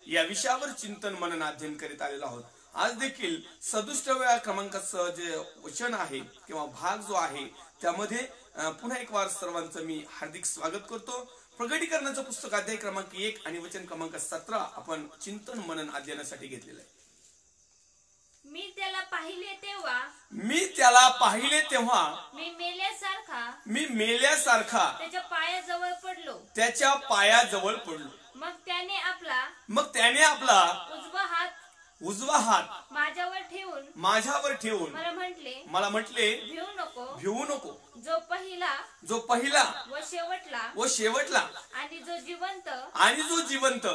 या विषयावर चिंतन मनन अध्ययन करीत आलेलो आहोत। आज देखील 67व्या क्रमांकाचं जे वचन आहे किंवा भाग जो आहे त्यामध्ये पुन्हा एक वार सर्वांचं मी हार्दिक स्वागत करतो। प्रगटीकरणाचं पुस्तक अध्याय क्रमांक 1 आणि वचन क्रमांक 17 आपण चिंतन मनन अध्ययनासाठी घेतलेलं आहे। मी त्याला पाहिले तेव्हा मी मेल्यासारखा त्याच्या पायाजवळ पडलो। मग त्याने आपला उजवा हात माझ्यावर ठेवून मला म्हटले भिवू नको जो पहिला व शेवटला आणि जो जिवंत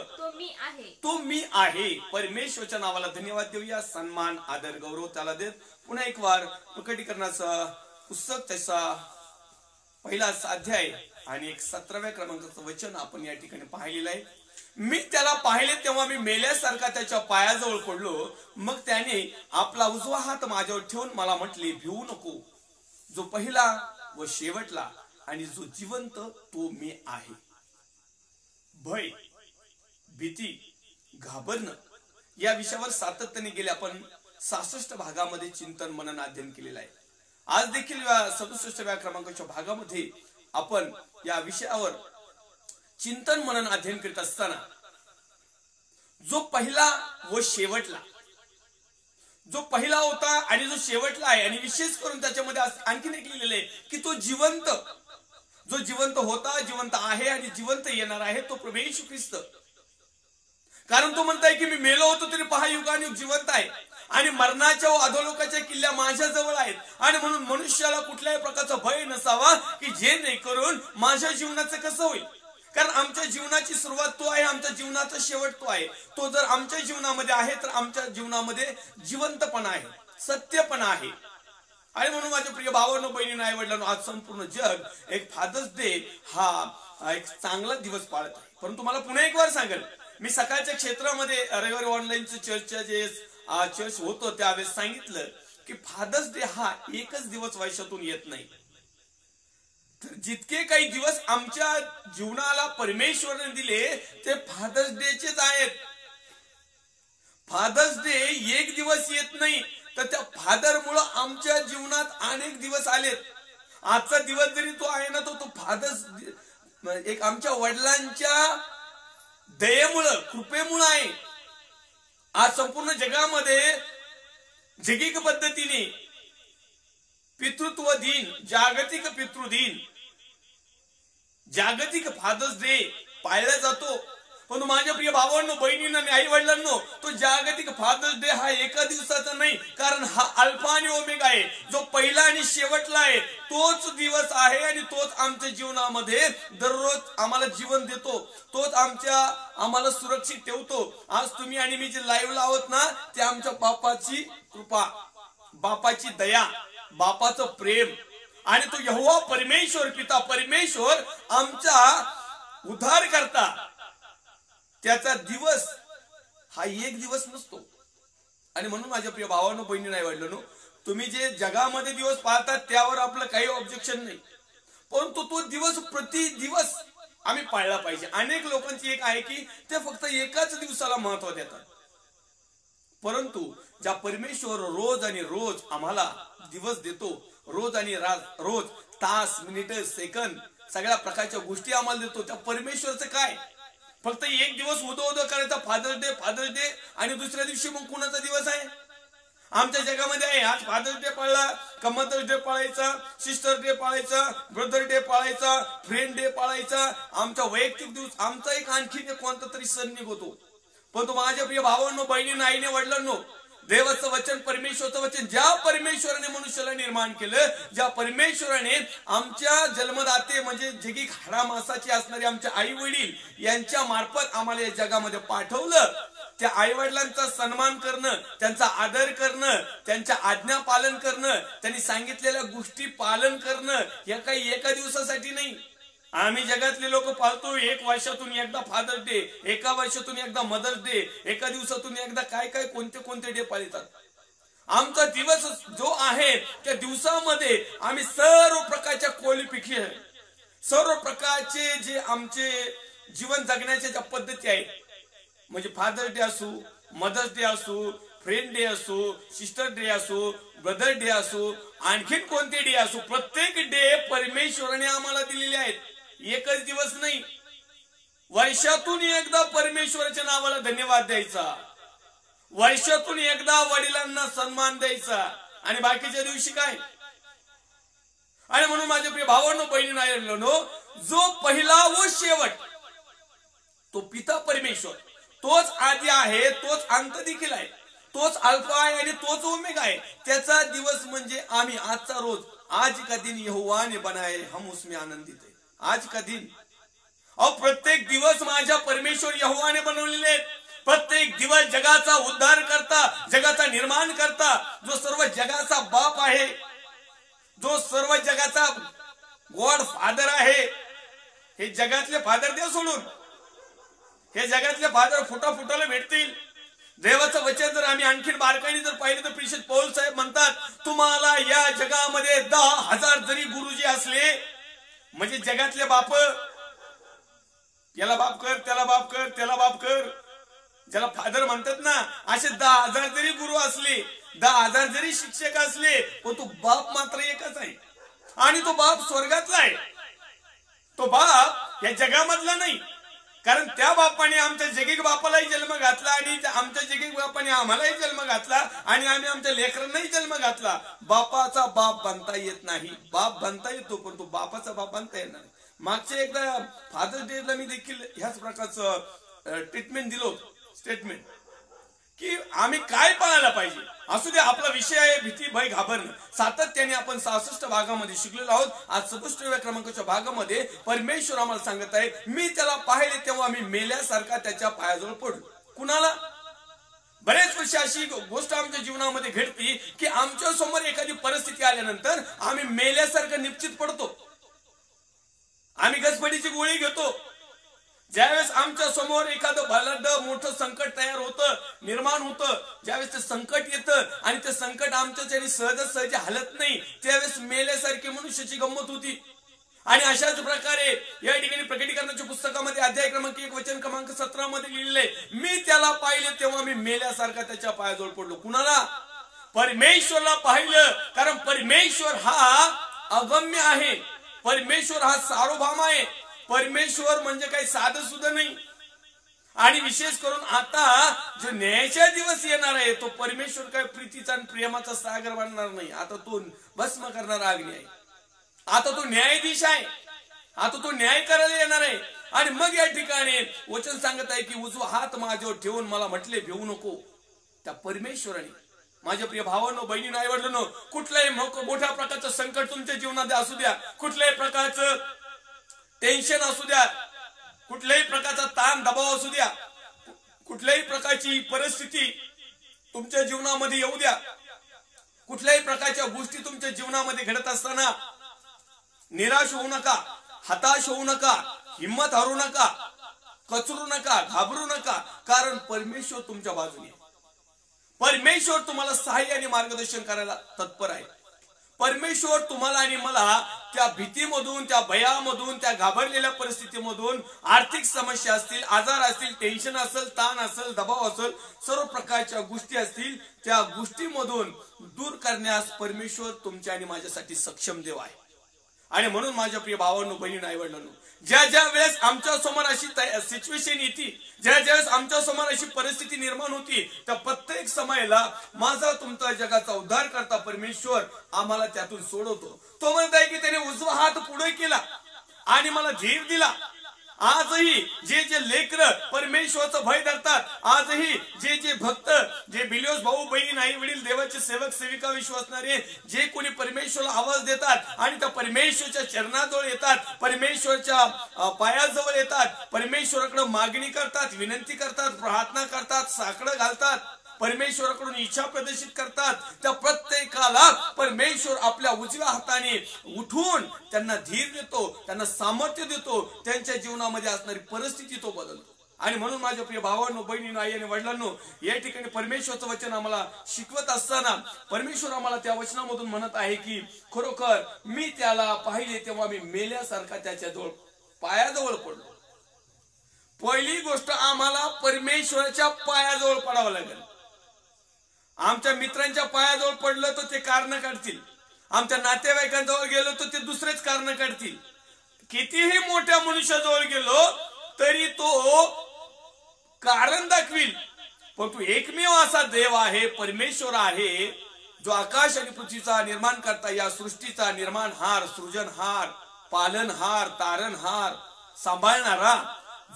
तो मी आहे। परमेश्वराच्या नावाला धन्यवाद देऊया। सन्मान आदर गौरव त्याला देत पुन्हा एक वार प्रकटीकरणाचं पुस्तक त्याचा पहिला अध्याय आणि 17व्या क्रमांकाचं वचन आपण या ठिकाणी पाहिलेलं आहे। मी त्याला पाहिले तेव्हा मी मेल्यासारखा त्याच्या पायाजवळ पडलो। मग त्याने आपला उजवा हात माझ्यावर ठेवून मला म्हटले भिवू नको जो पहिला व शेवटला आणि जो जिवंत तो मी आहे। भय भीती घाबरणं या विषयावर सातत्याने गेले आपण 66 भागामध्ये चिंतन मनन अध्ययन केलेलं आहे। आज देखील 67व्या क्रमांकाच्या भागामध्ये आपण या विषयावर चिंतन मनन अध्ययन करीत असताना जो पहिला व शेवटला जो पहिला होता आणि जो शेवटला आहे आणि विशेष करून त्याच्यामध्ये आणखीन एक लिहिलेलं आहे की तो जो जिवंत होता जिवंत आहे आणि जिवंत येणार आहे तो प्रभू येशू ख्रिस्त। कारण तो म्हणताय की मी मेलो होतो तरी पहा युगानुयुग जिवंत आहे आणि मरणाच्या व अधोलोकाच्या किल्ल्या माझ्या जवळ आहेत आणि म्हणून मनुष्याला कुठल्याही प्रकारचा भय नसावा की जे नाही करून माझ्या जीवनाचं कसं होईल। कारण आमच्या जीवनाची सुरुवात तो आहे, आमच्या जीवनाचा शेवट तो आहे। तो जर आमच्या जीवनामध्ये आहे तर आमच्या जीवनामध्ये जिवंतपणा आहे, सत्यपणा आहे। आणि म्हणून माझ्या प्रिय भावांनो बहिणींनो आई वडिलांनो आज संपूर्ण जग एक फादर्स डे हा एक चांगला दिवस पाळत आहे। परंतु मला पुन्हा एक वार सांगेल मी सकाळच्या क्षेत्रामध्ये रविवारी ऑनलाईनचं चर्चच्या जे चर्च होतं त्यावेळेस सांगितलं की फादर्स डे हा एकच दिवस वर्षातून येत नाही। तर जितके काही दिवस आमच्या जीवनाला परमेश्वराने दिले ते फादर्स डेचेच आहेत। फादर्स डे एक दिवस येत नाही तर त्या फादर मुळे आमच्या जीवनात अनेक दिवस आलेत। आजचा दिवस जरी तो आहे ना तो फादर्स एक आमच्या वडिलांच्या दयेमुळं कृपेमुळं आहे। आज संपूर्ण जगामध्ये जैविक पद्धतीने पितृत्व दिन जागतिक पितृदिन जागतिक फादर्स डे पाळला जातो। पण माझ्या प्रिय भावांनो बहिणींनो आणि आई वडिलांनो तो जागतिक फादर्स डे हा एका दिवसाचा नाही कारण हा अल्फा आणि ओमेगा आहे। जो पहिला आणि शेवटला आहे तोच दिवस आहे आणि तोच आमच्या जीवनामध्ये दररोज आम्हाला जीवन देतो, तोच आम्हाला सुरक्षित ठेवतो। आज तुम्ही आणि मी जे लाईव्ह आहोत ना ते आमच्या बापाची कृपा, बापाची दया, बापाचं प्रेम आणि तो यहोवा परमेश्वर पिता परमेश्वर आमचा उद्धार करता त्याचा दिवस हा एक दिवस नसतो। आणि म्हणून माझ्या प्रिय भावांनो बहिणी नाही वाढलं तुम्ही जे जगामध्ये दिवस पाहतात त्यावर आपलं काही ऑब्जेक्शन नाही, परंतु तो दिवस प्रति दिवस आम्ही पाळला पाहिजे। अनेक लोकांची एक आहे की ते फक्त एकाच दिवसाला महत्व देतात, परंतु ज्या परमेश्वर रोज आणि रोज आम्हाला दिवस देतो, रोज आणि रोज तास मिनिट सेकंद सगळ्या प्रकारच्या गोष्टी आम्हाला देतो, त्या परमेश्वरचं काय फक्त एक दिवस उदो करायचा फादर्स डे आणि दुसऱ्या दिवशी मग कुणाचा दिवस आहे? आमच्या जगामध्ये आहे आज फादर्स डे पाळला का मदर्स डे पाळायचा, सिस्टर डे पाळायचा, ब्रदर डे पाळायचा, फ्रेंड डे पाळायचा, आमचा वैयक्तिक दिवस आमचा एक आणखी कोणता तरी सण निघतो। पण तो माझ्या प्रिय भावांनो बहिणींनो आईने वडिलांनो देवाचं वचन परमेश्वरचं वचन ज्या परमेश्वराने मनुष्याला निर्माण केलं, ज्या परमेश्वराने आमच्या जन्मदाते म्हणजे जगी हाडामासाची असणारे आमचे आई वडील यांच्या मार्फत आम्हाला या जगामध्ये पाठवलं, त्या आई वडिलांचा सन्मान करणं, त्यांचा आदर करणं, त्यांच्या आज्ञा पालन करणं, त्यांनी सांगितलेल्या गोष्टी पालन करणं या काही एका दिवसासाठी नाही। आम्ही जगातले लोक पाळतो एक वर्षातून एकदा फादर्स डे, एका वर्षातून एकदा मदर्स डे, एका दिवसातून एकदा काय काय कोणते डे पाळतात। आमचा दिवस जो आहे त्या दिवसामध्ये आम्ही सर्व प्रकारच्या क्वालिफिकेशन सर्व प्रकारचे जे आमचे जीवन जगण्याच्या ज्या पद्धती आहेत म्हणजे फादर्स डे असो, मदर्स डे असो, फ्रेंड डे असो, सिस्टर डे असो, ब्रदर डे असो, आणखीन कोणते डे असो, प्रत्येक डे परमेश्वराने आम्हाला दिलेले आहेत. एकच दिवस नाही, वर्षातून एकदा परमेश्वराच्या नावाला धन्यवाद द्यायचा, वर्षातून एकदा वडिलांना सन्मान द्यायचा, आणि बाकीच्या दिवशी काय. आणि म्हणून माझ्या प्रिय भावांनो, बहिणींनो, जो पहिला व शेवट तो पिता परमेश्वर, तोच आदी आहे, तोच अंत देखील आहे, तोच अल्फा आहे आणि तोच ओमेगा आहे. त्याचा दिवस म्हणजे आम्ही, आजचा रोज. आज का दिन यहोवा ने बनाए, हम उसमें आनंदित है. आज का दिन, प्रत्येक दिवस माझ्या परमेश्वर यहोवाने बनवलेले आहेत. प्रत्येक दिवस जगाचा उद्धार करता, जगाचा निर्माण करता, जो सर्व जगाचा बाप आहे, जो सर्व जगाचा गॉड फादर आहे. हे जगातले फादर द्या सोडून, हे जगातले फादर फुटाफुटाला भेटतील. देवाचं वचन जर आम्ही आणखीन बारकाईने जर पाहिलं तर प्रिशद पौल साहेब म्हणतात, तुम्हाला या जगामध्ये 10,000 जरी गुरुजी असले, म्हणजे जगातले बाप, याला बाप कर, त्याला बाप कर, त्याला बाप कर, ज्याला फादर म्हणतात ना, असे 10,000 जरी गुरु असले, 10,000 जरी शिक्षक असले, पण तो बाप मात्र एकच आहे. आणि तो बाप स्वर्गातला आहे. तो बाप या जगामधला नाही. कारण त्या बापाने आमच्या जगिक बापालाही जन्म घातला, आणि आमच्या जगिक बापाने आम्हालाही जन्म घातला, आणि आम्ही आमच्या लेकरांनाही जन्म घातला. बापाचा बाप बनता येत नाही. बाप बनता येतो, पण तो बापाचा बाप बनता येणार. मागच्या एकदा फादर्स डेला मी देखील ह्याच प्रकारचं ट्रीटमेंट दिलो, स्टेटमेंट, की आम्ही काय पाळायला पाहिजे. असू दे, आपला विषय आहे भीती, भय, घाबरणं. सातत्याने आपण 66 भागामध्ये शिकलेलो आहोत. आज 67व्या क्रमांकाच्या भागामध्ये परमेश्वर आम्हाला सांगत आहे, मी त्याला पाहिले तेव्हा मी मेल्यासारखा त्याच्या पायाजवळ पडलो. कुणाला? बरेच वर्ष अशी गोष्ट आमच्या जीवनामध्ये घडती की आमच्या समोर एखादी परिस्थिती आल्यानंतर आम्ही मेल्यासारखं निश्चित पडतो. आम्ही गजबडीची गोळी घेतो. ज्यावेळेस आमच्या समोर एखादं भलद मोठं संकट तयार होतं, निर्माण होतं, ज्यावेळेस ते संकट येतं आणि ते संकट आमच्या सहज हलत नाही, त्यावेळेस मेल्यासारखी मनुष्याची गंमत होती. आणि अशाच प्रकारे या ठिकाणी प्रकटीकरणाच्या पुस्तकामध्ये अध्याय क्रमांक 1 वचन क्रमांक 17 मध्ये लिहिलेले, मी त्याला पाहिले तेव्हा मी मेल्यासारखा त्याच्या पायाजवळ पडलो. कुणाला? परमेश्वरला पाहिलं. कारण परमेश्वर हा अगम्य आहे, परमेश्वर हा सार्वभौम आहे. परमेश्वर म्हणजे काही साधं सुद्धा नाही. आणि विशेष करून आता जो न्यायाचा दिवस येणार आहे, तो परमेश्वर काय प्रीतीचा आणि प्रेमाचा सागर बनणार नाही. आता तो भस्म करणारा अग्नी आहे. आता तो न्यायाधीश आहे. आता तो न्याय करायला येणार आहे. आणि मग या ठिकाणी वचन सांगत आहे की उजवा हात माझ्यावर ठेवून मला म्हटले, भिवू नको. त्या परमेश्वराने, माझ्या प्रिय भावांनो, बहिणींनो, आईवडिलांनो, कुठल्याही मोठ्या प्रकारचं संकट तुमच्या जीवनात असू द्या, कुठल्याही प्रकारचं टेन्शन असू द्या, कुठल्याही प्रकारचा ताण दबाव असू द्या, कुठल्याही प्रकारची परिस्थिती तुमच्या जीवनामध्ये येऊ द्या, कुठल्याही प्रकारच्या गोष्टी तुमच्या जीवनामध्ये घडत असताना निराश होऊ नका, हताश होऊ नका, हिम्मत हरू नका, कचरू नका, घाबरू नका. कारण परमेश्वर तुमच्या बाजूने, परमेश्वर तुम्हाला सहाय्य आणि मार्गदर्शन करायला तत्पर आहे. परमेश्वर तुम्हाला आणि मला त्या भीतीमधून, त्या भयामधून, त्या घाबरलेल्या परिस्थितीमधून, आर्थिक समस्या असतील, आजार असतील, टेन्शन असेल, ताण असेल, दबाव असेल, सर्व प्रकारच्या गोष्टी असतील, त्या गोष्टीमधून दूर करण्यास परमेश्वर तुमच्या आणि माझ्यासाठी सक्षम देव आहे. आणि म्हणून माझ्या प्रिय भावांनो, बहिणींनो, आईवडिलांनो, ज्या ज्या वेळेस आमच्या समोर अशी सिच्युएशन येते, ज्या ज्या वेळेस आमच्या समोर अशी परिस्थिती निर्माण होती, त्या प्रत्येक समयाला माझा तुमचा जगाचा उद्धार करता परमेश्वर आम्हाला त्यातून सोडवतो. तो म्हणत आहे की त्याने उजवा हात पुढे केला आणि मला धीर दिला. आजही जे जे लेकर परमेश्वराचं भय धरतात, आजही जे जे भक्त, जे बिलिओस भाऊ बहीण, आई वडील, देवाचे सेवक सेविका, विश्वासणारे, जे कोणी परमेश्वराला आवाज देतात आणि त्या परमेश्वरच्या चरणाजवळ येतात, परमेश्वरच्या पायाजवळ येतात, परमेश्वराकडे मागणी करतात, विनंती करतात, प्रार्थना करतात, साकडं घालतात, परमेश्वराकडून इच्छा प्रदर्शित करतात, त्या प्रत्येकाला परमेश्वर आपल्या उजव्या हाताने उठून त्यांना धीर देतो, त्यांना सामर्थ्य देतो, त्यांच्या जीवनामध्ये असणारी परिस्थिती तो बदलतो. आणि म्हणून माझ्या प्रिय भावांनो, बहिणींनो, आई आणि वडिलांनो, या ठिकाणी परमेश्वरचं वचन आम्हाला शिकवत असताना परमेश्वर आम्हाला त्या वचनामधून म्हणत आहे की खरोखर मी त्याला पाहिले तेव्हा मी मेल्यासारखा त्याच्या पायाजवळ पडलो. पहिली गोष्ट आम्हाला परमेश्वराच्या पायाजवळ पडावं लागेल. आमच्या मित्रांच्या पायाजवळ पडलं तर ते कारण काढतील, आमच्या नातेवाईकांजवळ गेलो तर ते दुसरेच कारण काढतील. कितीही मोठ्या मनुष्याजवळ गेलो तरी तो कारण दाखविल. पण तू एकमेव असा देव आहे, परमेश्वर आहे, जो आकाश आणि पृथ्वीचा निर्माण करता, या सृष्टीचा निर्माणहार, सृजनहार, पालनहार, तारणहार सांभाळणारा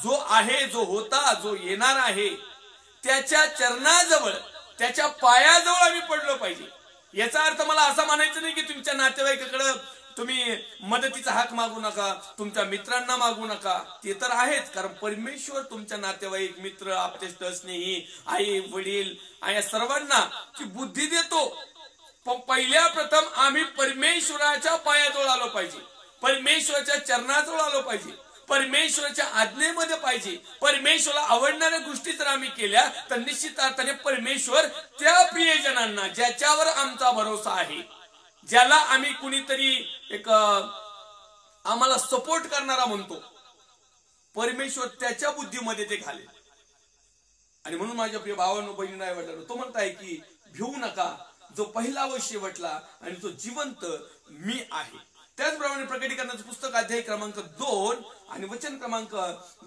जो आहे, जो होता, जो येणार आहे, त्याच्या चरणाजवळ, त्याच्या पायाजवळ आम्ही पडलो पाहिजे. याचा अर्थ मला असा म्हणायचं नाही की तुमच्या नातेवाईकाकडे तुम्ही मदतीचा हाक मागू नका, तुमच्या मित्रांना मागू नका. ते तर आहेच, कारण परमेश्वर तुमच्या नातेवाईक, मित्र, आपतेष्ट, स्नेही, आई, वडील या सर्वांना ती बुद्धी देतो. पण पहिल्या प्रथम आम्ही परमेश्वराच्या पायाजवळ आलो पाहिजे, परमेश्वराच्या चरणाजवळ आलो पाहिजे, परमेश्वराच्या आज्ञेमध्ये पाहिजे. परमेश्वराला आवडणाऱ्या गोष्टी जर आम्ही केल्या तर निश्चित अर्थाने परमेश्वर त्या प्रियजनांना, ज्याच्यावर आमचा भरोसा आहे, ज्याला आम्ही कुणीतरी एक आम्हाला सपोर्ट करणारा म्हणतो, परमेश्वर त्याच्या बुद्धीमध्ये ते घालेल. आणि म्हणून माझ्या प्रिय भावांनो, बहिणींना वाटलं, तो म्हणताय की भिवू नका, जो पहिला व शेवटला आणि जो जिवंत मी आहे. त्याचप्रमाणे प्रकटीकरणाचं पुस्तक अध्याय क्रमांक 2 आणि वचन क्रमांक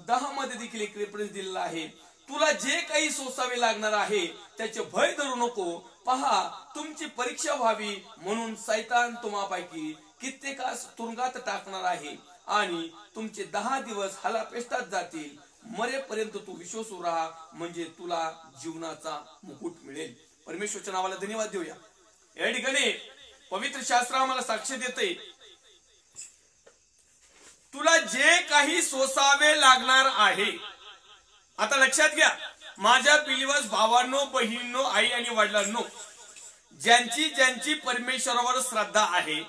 10 मध्ये देखील एक रेफरन्स दिलेला आहे. तुला जे काही सोसावे लागणार आहे त्याचे भय धरू नको. पहा, तुमची परीक्षा व्हावी म्हणून सैतान तुम्हापैकी कित्येकास तुरुंगात टाकणार आहे आणि तुमचे 10 दिवस हालापेष्टात जातील. मरेपर्यंत तू विश्वासू राहा, म्हणजे तुला जीवनाचा मुकुट मिळेल. परमेश्वरच्या नावाला धन्यवाद देऊया. या ठिकाणी पवित्र शास्त्र आम्हाला साक्ष देते, तुला जे काही सोसावे लागणार आहे. आता लक्षात घ्या माझ्या बिलीवर्स भावांनो, बहिणींनो, आई आणि वडिलांनो, ज्यांची ज्यांची परमेश्वरावर श्रद्धा आहे,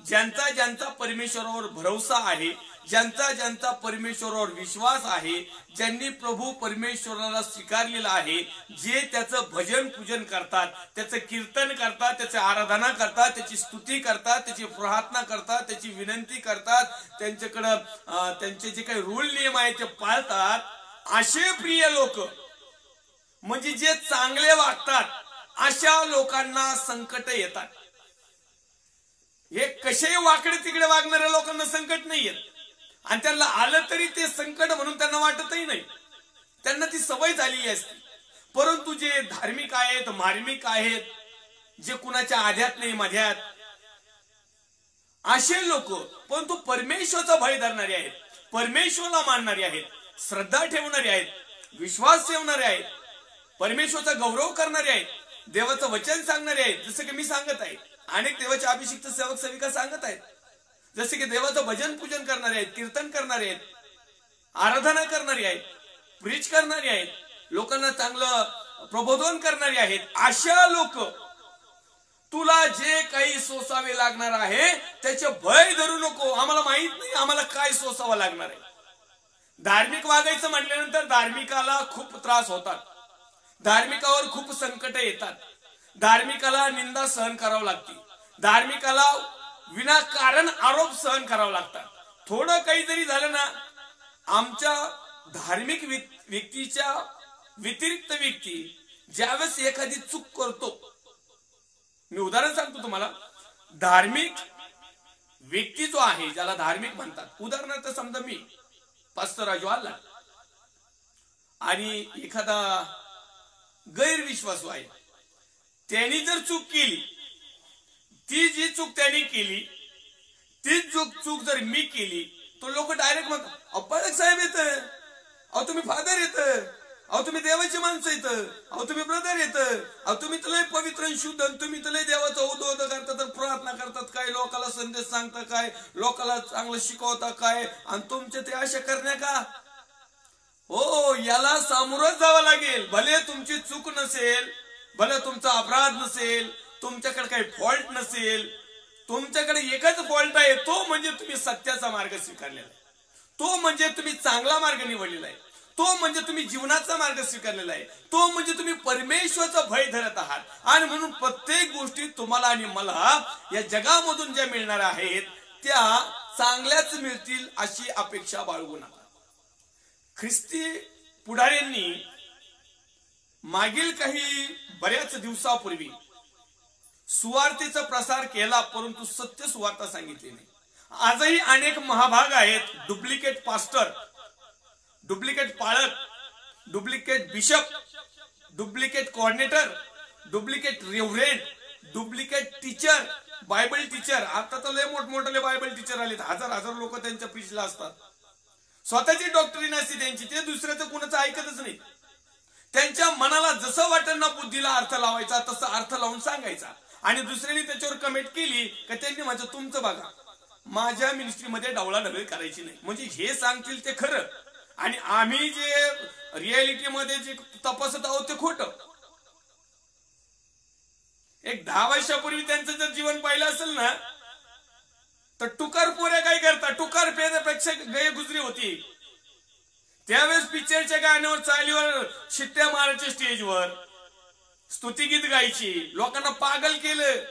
ज्यांचा ज्यांचा परमेश्वरावर भरोसा आहे, ज्यांचा ज्यांचा परमेश्वरावर विश्वास आहे, ज्यांनी प्रभू परमेश्वराला स्वीकारलेला आहे, जे त्याचं भजन पूजन करतात, त्याचं कीर्तन करतात, त्याची आराधना करतात, त्याची स्तुती करतात, त्याची प्रार्थना करतात, त्याची विनंती करतात, त्यांच्याकडं त्यांचे जे काही रूल नियम आहेत ते पाळतात, असे प्रिय लोक, म्हणजे जे चांगले वागतात, अशा लोकांना संकट येतात. हे कसे वाकडे तिकडे वागणाऱ्या लोकांना संकट नाही येत, आणि त्यांना आलं तरी ते संकट म्हणून त्यांना वाटतही नाही, त्यांना ती सवय झालेली असते. परंतु जे धार्मिक आहेत, मार्मिक आहेत, जे कुणाच्या आध्यात नाही मध्यात, असे लोक परंतु परमेश्वराचा भय धरणारे आहेत, परमेश्वराला मानणारे आहेत, श्रद्धा ठेवणारे आहेत, विश्वास ठेवणारे आहेत, परमेश्वराचा गौरव करणारे आहेत, देवाचं वचन सांगणारे आहेत. जसं की मी सांगत आहे, अनेक देवाचे अभिषिक्त सेवक सेविका सांगत आहेत, जसे की देवाचं भजन पूजन करणारे आहेत, कीर्तन करणारे आहेत, आराधना करणारे आहेत, प्रीच करणारे आहेत, लोकांना चांगलं प्रबोधन करणारे आहेत. अशा लोक, तुला जे काही सोसावे लागणार आहे त्याचे भय धरू नको. आम्हाला माहित नाही आम्हाला काय सोसावं लागणार आहे. धार्मिक वागायचं म्हटल्यानंतर धार्मिकाला खूप त्रास होतात, धार्मिकावर खूप संकट येतात, धार्मिकाला निंदा सहन करावं लागते, धार्मिकाला विनाकारण आरोप सहन करावं लागतात. थोडं काही जरी झालं ना, आमच्या धार्मिक व्यक्तीच्या व्यतिरिक्त व्यक्ती ज्यावेळेस एखादी चूक करतो, मी उदाहरण सांगतो तुम्हाला, धार्मिक व्यक्ती जो आहे, ज्याला धार्मिक म्हणतात, उदाहरणार्थ समजा मी पास्टर राजू आला आणि एखादा गैरविश्वासू आहे, त्यांनी जर चूक केली, ती जी चूक त्यांनी केली तीच चूक जर मी केली, तो लोक डायरेक्ट म्हणतात, अहो पालक साहेब येत, अहो तुम्ही फादर येत, अहो तुम्ही देवाची माणसं येत, अहो तुम्ही ब्रदर येत, अहो तुम्ही तर लय पवित्र आणि शुद्ध, तुम्ही तर लय देवाचा उद्ध करतात, प्रार्थना करतात, काय लोकाला संदेश सांगता, काय लोकाला चांगलं शिकवता, काय आणि तुमचे ते अशा करण्या का? हो, याला सामोरच जावं लागेल. भले तुमची चूक नसेल, भले तुमचा अपराध नसेल, तुमच्याकडे काही फॉल्ट नसेल, तुमच्याकडे एकच फॉल्ट आहे, तो म्हणजे तुम्ही सत्याचा मार्ग स्वीकारलेला आहे, तो म्हणजे तुम्ही चांगला मार्ग निवडलेला आहे, तो म्हणजे तुम्ही जीवनाचा मार्ग स्वीकारलेला आहे, तो म्हणजे तुम्ही परमेश्वराचा भय धरत आहात. आणि म्हणून प्रत्येक गोष्टी तुम्हाला आणि मला या जगामधून ज्या मिळणार आहेत त्या चांगल्याच मिळतील अशी अपेक्षा बाळगू नका. ख्रिस्ती पुढाऱ्यांनी मागील काही बऱ्याच दिवसापूर्वी सुवार्तेचा प्रसार केला, परंतु सत्य सुवार्ता सांगितली नाही. आजही अनेक महाभाग आहेत, डुप्लिकेट पास्टर, डुप्लिकेट पाळक, duplicate bishop, duplicate coordinator, duplicate reverend, duplicate teacher, Bible teacher. आता तर लय मोठमोठे बायबल टीचर आलेत, हजार हजार लोक त्यांच्या प्रीचला असतात. स्वतःची डॉक्टरीन असते त्यांची, ते दुसऱ्याचं कुणाचं ऐकतच नाही. त्यांच्या मनाला जसं वाटेल ना बुद्धीला अर्थ लावायचा तसं अर्थ लावून सांगायचा. आणि दुसऱ्याने त्याच्यावर कमेंट केली का त्यांनी माझं तुमचं बघा, माझ्या मिनिस्ट्रीमध्ये डावळाडवळी करायची नाही. म्हणजे हे सांगतील ते खरं आणि आम्ही जे रियालिटीमध्ये जे तपासत आहोत ते खोटं. एक 10 वर्षापूर्वी त्यांचं जर जीवन पाहिलं असेल ना, तर टुकार पोऱ्या काय करतात, टुकार पेक्षा गैरगुजरी होती. त्यावेळेस पिक्चरच्या गाण्यावर चालीवर शिट्ट्या मारायच्या, स्टेजवर स्तुतिगीत गायची, लोकांना पागल केलं,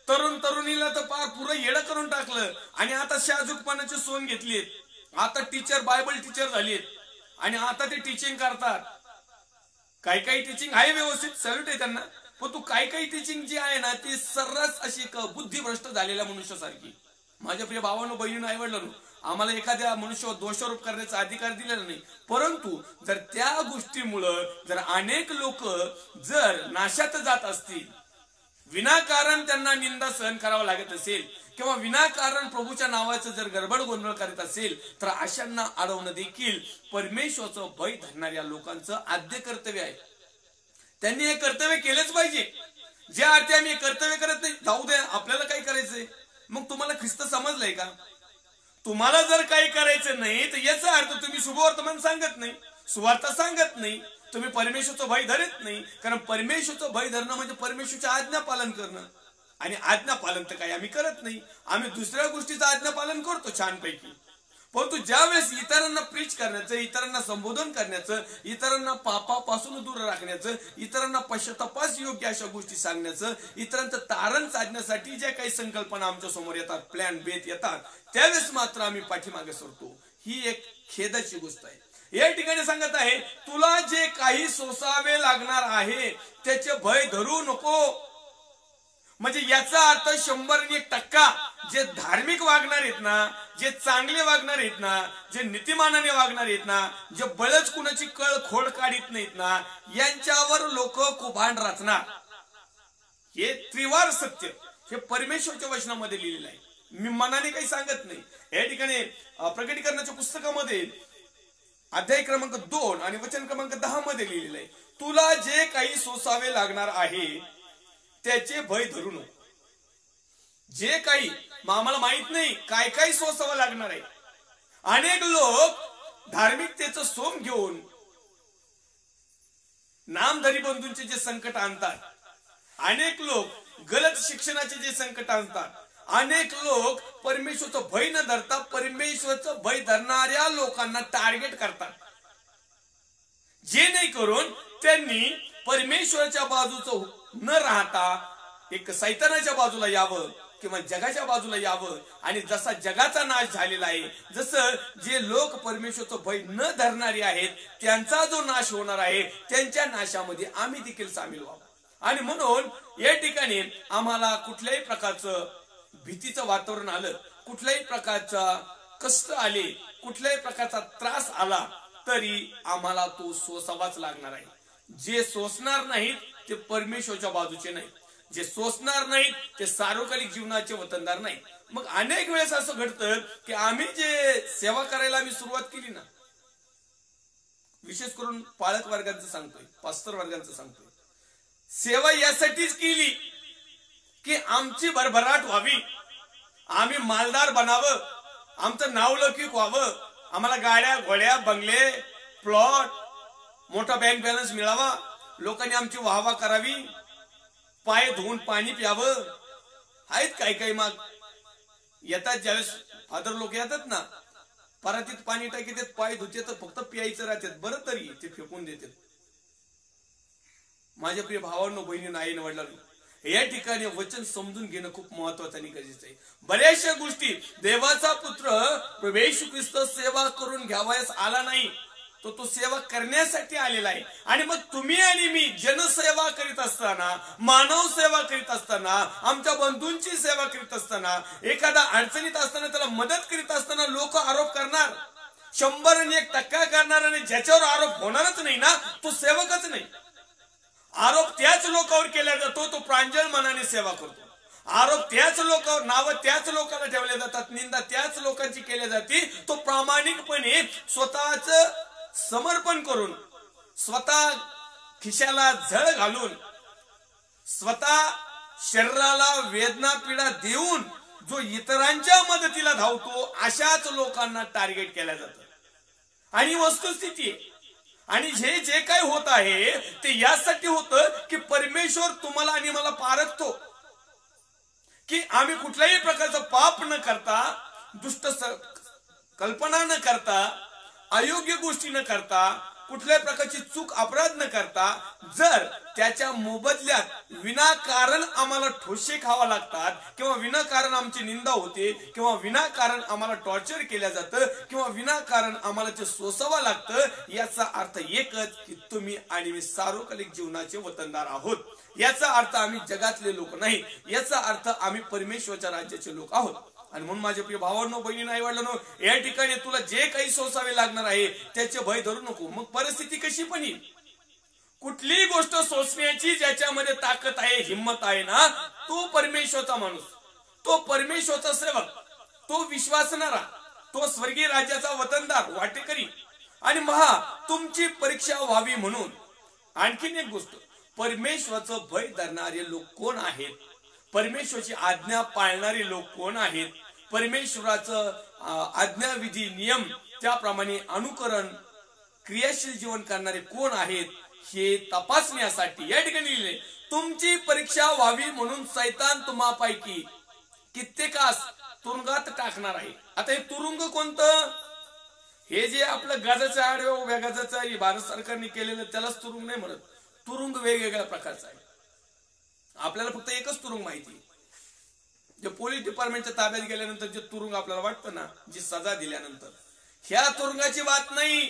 तरुण तरुणीला तर पार पुरं येडं करून टाकलं. आणि आता शाजूकपणाचे सोन घेतलीत, आता टीचर बायबल टीचर झालीत आणि आता ते टीचिंग करतात. काही काही टीचिंग आहे व्यवस्थित, सॅल्यूट आहे त्यांना, पण तू काही काही टीचिंग जी आहे ना ती सर्रास अशी बुद्धिभ्रष्ट झालेल्या मनुष्यासारखी. माझ्या प्रिय भावांनो, बहिणींनो, आईवडिलांनो, आम्हाला एखाद्या मनुष्यावर दोषारोप करण्याचा अधिकार दिलेला नाही, परंतु जर त्या गोष्टीमुळं जर अनेक लोक जर नाशात जात असतील, विनाकारण त्यांना निंदा सहन करावं लागत असेल किंवा विनाकारण प्रभूच्या नावाचं जर गडबड गोंधळ करत असेल, तर अशांना अडवणं देखील परमेश्वराचं भय धरणाऱ्या लोकांचं आद्य कर्तव्य आहे. त्यांनी हे कर्तव्य केलंच पाहिजे. ज्या अर्थी आम्ही कर्तव्य करत नाही, जाऊ द्या, आपल्याला काय करायचंय. मग तुम्हाला ख्रिस्त समजलंय का? तुम्हाला जर काही करायचं नाही तर याचा अर्थ तुम्ही शुभवर्तमान सांगत नाही, सुवार्ता सांगत नाही, तुम्ही परमेश्वरचं भय धरत नाही. कारण परमेश्वरचं भय धरणं म्हणजे परमेश्वरच्या आज्ञा पालन करणं, आणि आज्ञा पालन तर काही आम्ही करत नाही. आम्ही दुसऱ्या गोष्टीचं आज्ञा पालन करतो छानपैकी, परंतु ज्या वेळेस इतरांना प्रीच करण्याचं, इतरांना संबोधन करण्याचं, इतरांना पापापासून दूर राखण्याचं, इतरांना पश्चातापास योग्य अशा गोष्टी सांगण्याचं, इतरांचं तारण साधण्यासाठी ज्या काही संकल्पना आमच्या समोर येतात, प्लॅन बेत येतात, त्यावेळेस मात्र आम्ही पाठीमागे सरतो. ही एक खेदाची गोष्ट आहे. या ठिकाणी सांगत आहे, तुला जे काही सोसावे लागणार आहे त्याचे भय धरू नको. म्हणजे याचा अर्थ 100% जे धार्मिक वागणार आहेत ना, जे चांगले वागणार आहेत ना, जे नीतिमानाने वागणार आहेत ना, जे बळच कुणाची कळ खोड काढीत नाहीत ना, यांच्यावर लोक कुभांड रचणार. हे त्रिवार सत्य हे परमेश्वरच्या वचनामध्ये लिहिलेलं आहे. मी मनाने काही सांगत नाही. या ठिकाणी प्रकटीकरणाच्या पुस्तकामध्ये अध्याय क्रमांक 2 आणि वचन क्रमांक 10 मध्ये लिहिलेलं आहे, तुला जे काही सोसावे लागणार आहे त्याचे भय धरू नको. जे काही आम्हाला माहित नाही काय काय सोसावं लागणार आहे. अनेक लोक धार्मिकतेचं सोम घेऊन नामधारी बंधूंचे जे संकट आणतात, अनेक लोक गलत शिक्षणाचे जे संकट आणतात, अनेक लोक परमेश्वरचं भय न धरता परमेश्वरचं भय धरणाऱ्या लोकांना टार्गेट करतात, जेणेकरून त्यांनी परमेश्वराच्या बाजूचं न राहता एक सैतानाच्या बाजूला यावं किंवा जगाच्या बाजूला यावं. आणि जसा जगाचा नाश झालेला आहे, जसं जे लोक परमेश्वरचं भय न धरणारे आहेत त्यांचा जो नाश होणार आहे, त्यांच्या नाशामध्ये आम्ही देखील सामील व्हावं. आणि म्हणून या ठिकाणी आम्हाला कुठल्याही प्रकारचं भीतीचं वातावरण आलं, कुठल्याही प्रकारचा कष्ट आले, कुठल्याही प्रकारचा त्रास आला तरी आम्हाला तो सोसावाच लागणार आहे. जे सोसणार नाहीत ते परमेश्वरच्या बाजूचे नाहीत, जे सोसणार नाहीत ते सार्वकालिक जीवनाचे वतनदार नाहीत. मग अनेक वेळेस असं घडतं की आम्ही जे सेवा करायला आम्ही सुरुवात केली ना, विशेष करून पालक वर्गांचं सांगतोय, पास्टर वर्गांचं सांगतोय, सेवा यासाठीच केली की आमची भरभराट व्हावी, आम्ही मालदार बनावं, आमचं नावलौकिक व्हावं, आम्हाला गाड्या घोड्या बंगले प्लॉट मोठा बँक बॅलन्स मिळावा, लोकांनी आमची वाहवा करावी, पाय धुवून पाणी प्यावं. आहेत काही काही माग येतात, ज्यावेळेस फादर लोक येतात ना, परातीत पाणी टाकीत पाय धुते तर फक्त प्यायचं राहतात, बरं तरी ते फेकून देतात. माझ्या प्रिय भावांनो, बहिणींनो, आईनं वडिलांनो, या ठिकाणी वचन समजून घेणं खूप महत्वाचं आणि गरजेचं आहे. बऱ्याचशा गोष्टी देवाचा पुत्र प्रभू येशू ख्रिस्त सेवा करून घ्यावयास आला नाही, तो सेवा करण्यासाठी आलेला आहे. आणि मग तुम्ही आणि मी जनसेवा करीत असताना, मानव सेवा करीत असताना, आमच्या बंधूंची सेवा करीत असताना, एखादा अडचणीत असताना त्याला मदत करीत असताना लोक आरोप करणार, 100% करणार, आणि ज्याच्यावर आरोप होणारच नाही ना तो सेवकच नाही. आरोप त्याच लोकांवर केला जातो तो प्रांजळ मनाने सेवा करतो. आरोप त्याच लोकांवर, नाव त्याच लोकांना ठेवले जातात, निंदा त्याच लोकांची केली जाते, तो प्रामाणिकपणे स्वतःच समर्पण करून, स्वतः खिशाला झळ घालून, स्वतः शरीराला वेदना पीडा देऊन जो इतरांच्या मदतीला धावतो अशाच लोकांना टार्गेट केलं जातं. आणि वस्तुस्थिती आहे. आणि हे जे काही होत आहे ते यासाठी होतं की परमेश्वर तुम्हाला आणि मला पारखतो की आम्ही कुठल्याही प्रकारचं पाप न करता, दुष्ट कल्पना न करता, अयोग्य गोष्टी न करता, कुठल्याही प्रकारची चूक अपराध न करता, जर त्याच्या मोबदल्यात विनाकारण आम्हाला ठोसे खावा लागतात, किंवा विनाकारण आमची निंदा होते, किंवा विनाकारण आम्हाला टॉर्चर केलं जातं, किंवा विनाकारण आम्हाला ते सोसावं लागतं, याचा अर्थ एकच की तुम्ही आणि मी सार्वकालिक जीवनाचे वतनदार आहोत. याचा अर्थ आम्ही जगातले लोक नाही, याचा अर्थ आम्ही परमेश्वराच्या राज्याचे लोक आहोत. आणि म्हणून माझे प्रिय भावांनो, बहिणींनो, आई वडिलांनो, या ठिकाणी तुला जे काही सोसावे लागणार आहे त्याचे भय धरू नको. मग परिस्थिती कशी पण येईल, कुठलीही गोष्ट सोसण्याची ज्याच्यामध्ये ताकद आहे, हिंमत आहे ना, तो परमेश्वरचा माणूस, तो परमेश्वरचा सेवक, तो विश्वासणारा, तो स्वर्गीय राज्याचा वतनदार, वाटेकरी. आणि तुमची परीक्षा व्हावी म्हणून आणखीन एक गोष्ट, परमेश्वराचं भय धरणारे लोक कोण आहेत, परमेश्वराची आज्ञा पाळणारे लोक कोण आहेत, परमेश्वराचं आज्ञाविधी नियम त्याप्रमाणे अनुकरण क्रियाशील जीवन करणारे कोण आहेत, हे तपासण्यासाठी या ठिकाणी लिहिले. तुमची परीक्षा व्हावी म्हणून सैतान तुम्हापैकी कित्येकास तुरुंगात टाकणार आहे. आता हे तुरुंग कोणतं, हे जे आपलं गाजाच्या आडव्या उभ्या गाजाचं भारत सरकारने केलेलं त्यालाच तुरुंग नाही म्हणत. तुरुंग वेगवेगळ्या प्रकारचा आहे. आपल्याला फक्त एकच तुरुंग माहिती, जे पोलीस डिपार्टमेंटच्या ताब्यात गेल्यानंतर जे तुरुंग आपल्याला वाटतं ना, जी सजा दिल्यानंतर, ह्या तुरुंगाची बात नाही.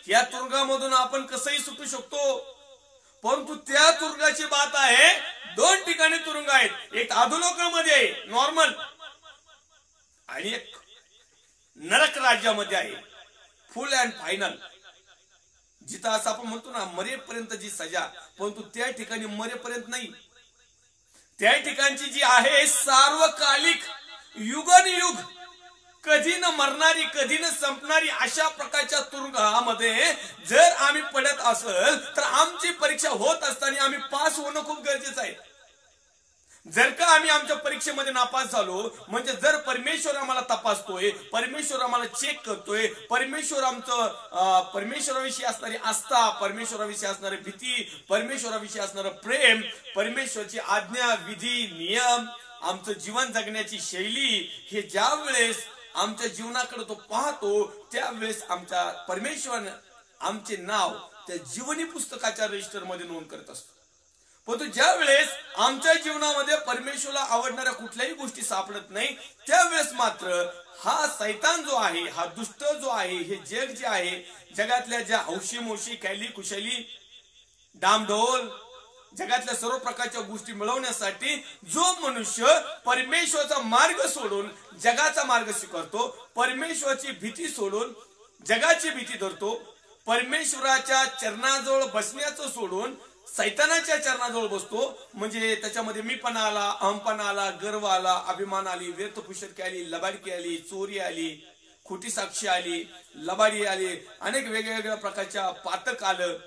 ह्या तुरुंगामधून आपण कसंही सुटू शकतो, परंतु त्या तुरुंगाची बात आहे. 2 ठिकाणी तुरुंग आहेत, एक अधोलोकामध्ये आहे नॉर्मल, आणि एक नरक राज्यामध्ये आहे फुल अँड फायनल, जिथं असं आपण म्हणतो ना मरेपर्यंत जी सजा, परंतु त्या ठिकाणी मरेपर्यंत नाही. त्या ठिकाणची जी आहे सार्वकालिक, युगनयुग, कधी न मरणारी, कधी न संपणारी अशा प्रकारच्या तुरुंगामध्ये जर आम्ही पडत असेल तर आमची परीक्षा होत असताना आम्ही पास होणं खूप गरजेचं आहे. जर का आम्ही आमच्या परीक्षेमध्ये नापास झालो, म्हणजे जर परमेश्वर आम्हाला तपासतोय, परमेश्वर आम्हाला चेक करतोय, परमेश्वर आमचं परमेश्वराविषयी असणारी आस्था, परमेश्वराविषयी असणारी भीती, परमेश्वराविषयी असणारं प्रेम, परमेश्वराची आज्ञा विधी नियम, आमचं जीवन जगण्याची शैली, हे ज्या वेळेस आमच्या जीवनाकडे तो पाहतो त्यावेळेस आमच्या परमेश्वराने आमचे नाव त्या जीवनी पुस्तकाच्या रजिस्टर मध्ये नोंद करत असतो. परंतु ज्या वेळेस आमच्या जीवनामध्ये परमेश्वराला आवडणाऱ्या कुठल्याही गोष्टी सापडत नाही, त्यावेळेस मात्र हा सैतान जो आहे, हा दुष्ट जो आहे, हे जग जे आहे, जगातल्या ज्या हौशी मोशी कैली कुशली डामडोल, जगातल्या सर्व प्रकारच्या गोष्टी मिळवण्यासाठी जो मनुष्य परमेश्वराचा मार्ग सोडून जगाचा मार्ग स्वीकारतो, परमेश्वराची भीती सोडून जगाची भीती धरतो, परमेश्वराच्या चरणाजवळ बसण्याचं सोडून सैतानाच्या चरणाजवळ बसतो, म्हणजे त्याच्यामध्ये मीपणा आला, अहमपणा आला, गर्व आला, अभिमान आली, व्यर्थपुषटकी आली, लबाडकी आली, चोरी आली, खोटी साक्षी आली, लबाडी आली, अनेक वेगवेगळ्या प्रकारच्या पातक आलं,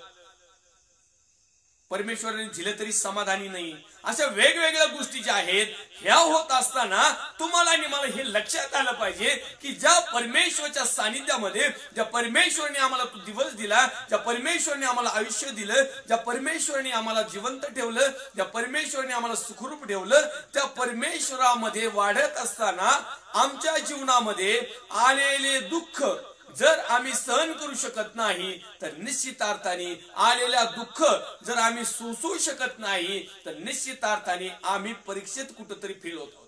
परमेश्वराने दिले तरी समाधानी नाही, अशा वेगवेगळ्या गोष्टी ज्या आहेत ह्या होत असताना तुम्हाला आणि मला हे लक्षात आलं पाहिजे की ज्या परमेश्वराच्या सानिध्यामध्ये, ज्या परमेश्वराने आम्हाला तो दिवस दिला, ज्या परमेश्वराने आम्हाला आयुष्य दिलं, ज्या परमेश्वराने आम्हाला जिवंत ठेवलं, ज्या परमेश्वराने आम्हाला सुखरूप ठेवलं, त्या परमेश्वरामध्ये वाढत असताना आमच्या जीवनामध्ये आलेले दुःख जर आम्ही सहन करू शकत नाही तर निश्चितार्थाने आलेल्या दुःख जर आम्ही सोसू शकत नाही तर निश्चितार्थाने आम्ही परीक्षेत कुठेतरी फेल होतो.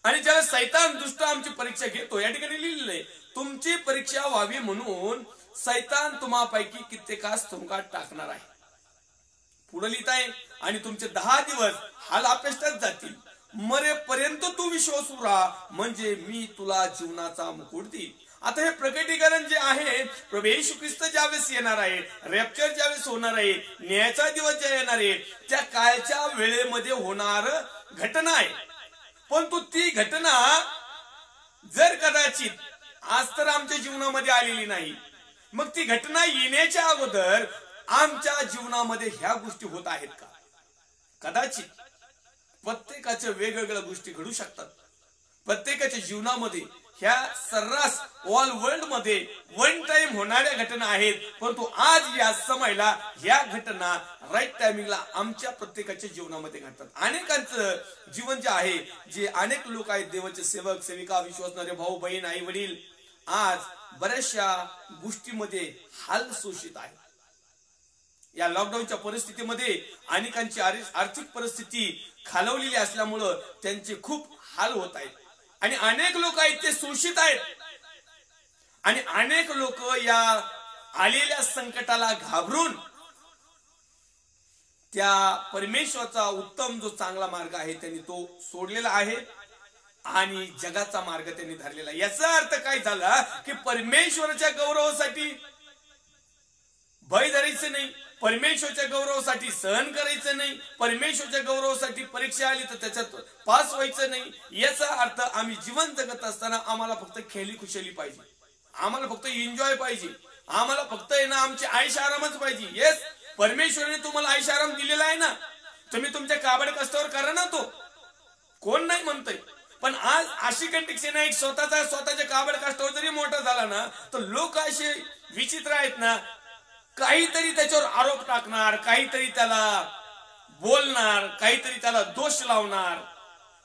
आणि ज्यावेळेस सैतान दुष्ट आमची परीक्षा घेतो, या ठिकाणी लिहिलेलं आहे तुमची परीक्षा व्हावी म्हणून सैतान तुम्हापैकी कित्येकास तुरुंगात टाकणार आहे. पुढे लिहित आहे, आणि तुमचे 10 दिवस हालापेष्टात जातील. मरेपर्यंत तू विश्वासू राहा, म्हणजे मी तुला जीवनाचा मुकुट देईन. आता हे प्रकटीकरण जे आहे, प्रभू येशू ख्रिस्त ज्यावेळेस येणार आहे, रॅप्चर ज्यावेळेस होणार आहे, न्यायाचा दिवस जे येणार आहे, त्या काळच्या वेळेमध्ये होणार घटना आहे. परंतु ती घटना जर कदाचित आज तर आमच्या जीवनामध्ये आलेली नाही, मग ती घटना येण्याच्या अगोदर आमच्या जीवनामध्ये ह्या गोष्टी होत आहेत का? कदाचित प्रत्येकाच्या वेगवेगळ्या गोष्टी घडू शकतात. प्रत्येकाच्या जीवनामध्ये ह्या सर्रास ऑल वर्ल्ड मध्ये वन टाइम होणाऱ्या घटना आहेत. परंतु आज या समयाला ह्या घटना राईट टायमिंगला आमच्या प्रत्येकाच्या जीवनामध्ये घडतात. अनेकांचं जीवन जे आहे, जे अनेक लोक आहेत, देवाचे सेवक सेविका, विश्वासणारे भाऊ बहीण, आई वडील, आज बऱ्याचशा गोष्टीमध्ये हाल शोषित आहे. या लॉकडाऊनच्या परिस्थितीमध्ये अनेकांची आर्थिक परिस्थिती खालवलेली असल्यामुळं त्यांचे खूप हाल होत आहेत. आणि अनेक लोक आहेत ते शोषित आहेत. आणि अनेक लोक या आलेल्या संकटाला घाबरून त्या परमेश्वराचा उत्तम जो चांगला मार्ग आहे त्यांनी तो सोडलेला आहे आणि जगाचा मार्ग त्यांनी धरलेला. याचा अर्थ काय झाला की परमेश्वराच्या गौरवासाठी भय धरायचं नाही, परमेश्वरच्या गौरवासाठी सहन करायचं नाही, परमेश्वरच्या गौरवासाठी परीक्षा आली तर त्याच्यात पास व्हायचं नाही. याचा अर्थ आम्ही जीवन जगत असताना आम्हाला फक्त खेळी खुशाली पाहिजे, आम्हाला फक्त एन्जॉय पाहिजे, आम्हाला फक्त ना आमची आयुष्य आरामच पाहिजे. येस, परमेश्वराने तुम्हाला आयुष्य आराम दिलेला आहे ना, तुम्ही तुमच्या काबड कष्टावर करा ना, तो कोण नाही म्हणतोय. पण आज अशी कंडिशन आहे, स्वतःच्या काबड कष्टावर जरी मोठा झाला ना तर लोक असे विचित्र आहेत ना, काहीतरी त्याच्यावर आरोप टाकणार, काहीतरी त्याला बोलणार, काहीतरी त्याला दोष लावणार.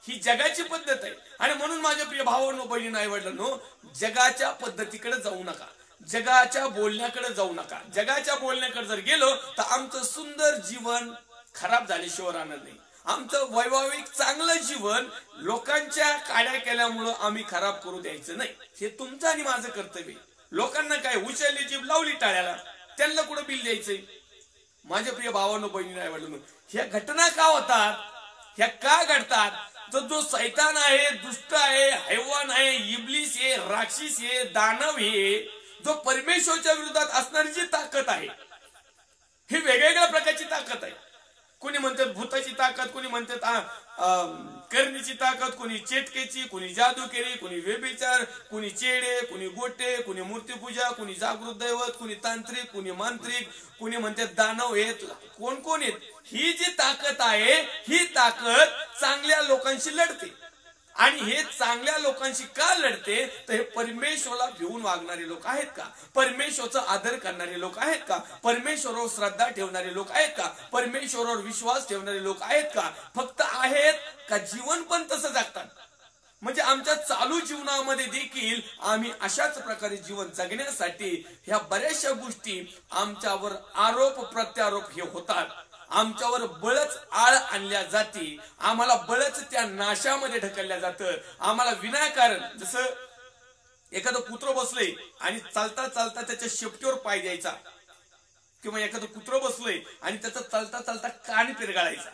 ही जगाची पद्धत आहे. आणि म्हणून माझ्या प्रिय भावांनो, बहिणींनो, आई वडिलांनो, जगाच्या पद्धतीकडे जाऊ नका, जगाच्या बोलण्याकडे जाऊ नका. जगाच्या बोलण्याकडे जर गेलो तर आमचं सुंदर जीवन खराब झाल्याशिवाय राहणार नाही. आमचं वैवाहिक चांगलं जीवन लोकांच्या काड्या केल्यामुळं आम्ही खराब करू द्यायचं नाही. हे तुमचं आणि माझं कर्तव्य. लोकांना काय उचलली जीभ लावली टाळ्याला, त्यांना कुठं बिल द्यायचंय? माझ्या प्रिय भावांनो, बहिणींनो, आई वडिलांनो, ह्या घटना का होतात, ह्या का घडतात? तर जो सैतान आहे, दुष्ट आहे, हैवान आहे, इब्लिस आहे, राक्षस आहे, दानव आहे, जो परमेश्वराच्या विरोधात असणारी जी ताकद आहे, ही वेगवेगळ्या प्रकारची ताकद आहे. कोणी म्हणतात भूताची ताकद, कोणी म्हणतात करणीची ताकद, कोणी चेटकेची, कोणी जादूकेरी, कोणी व्यभिचार, कोणी चेडे, कोणी गोटे, कोणी मूर्तीपूजा, कोणी जागृत दैवत, कोणी तांत्रिक, कोणी मांत्रिक, कोणी म्हणतात दानव आहेत, कोण कोण आहेत. ही जी ताकद आहे, ही ताकद चांगल्या लोकांशी लढते. आणि हे चांगल्या लोकांशी का लढते? तर हे परमेश्वराला भिवून वागणारे लोक आहेत का? परमेश्वराचा आदर करणारे लोक आहेत का? परमेश्वरावर श्रद्धा ठेवणारे लोक आहेत का? परमेश्वरावर विश्वास ठेवणारे लोक आहेत का? फक्त आहेत का जीवन पण तसं जगतात? म्हणजे आमच्या चालू जीवनामध्ये देखील आम्ही अशाच प्रकारे जीवन जगण्यासाठी ह्या बऱ्याचशा गोष्टी आमच्यावर आरोप प्रत्यारोप हे होतात. आमच्यावर बळच आळ आणल्या जाते, आम्हाला बळच त्या नाशामध्ये ढकलल्या जातं. आम्हाला विनाकारण, जसं एखादं कुत्र बसलंय आणि चालता चालता त्याच्या शेपटीवर पाय द्यायचा, किंवा एखादं कुत्र बसलंय आणि त्याचा चालता चालता कान पिरगाळायचा.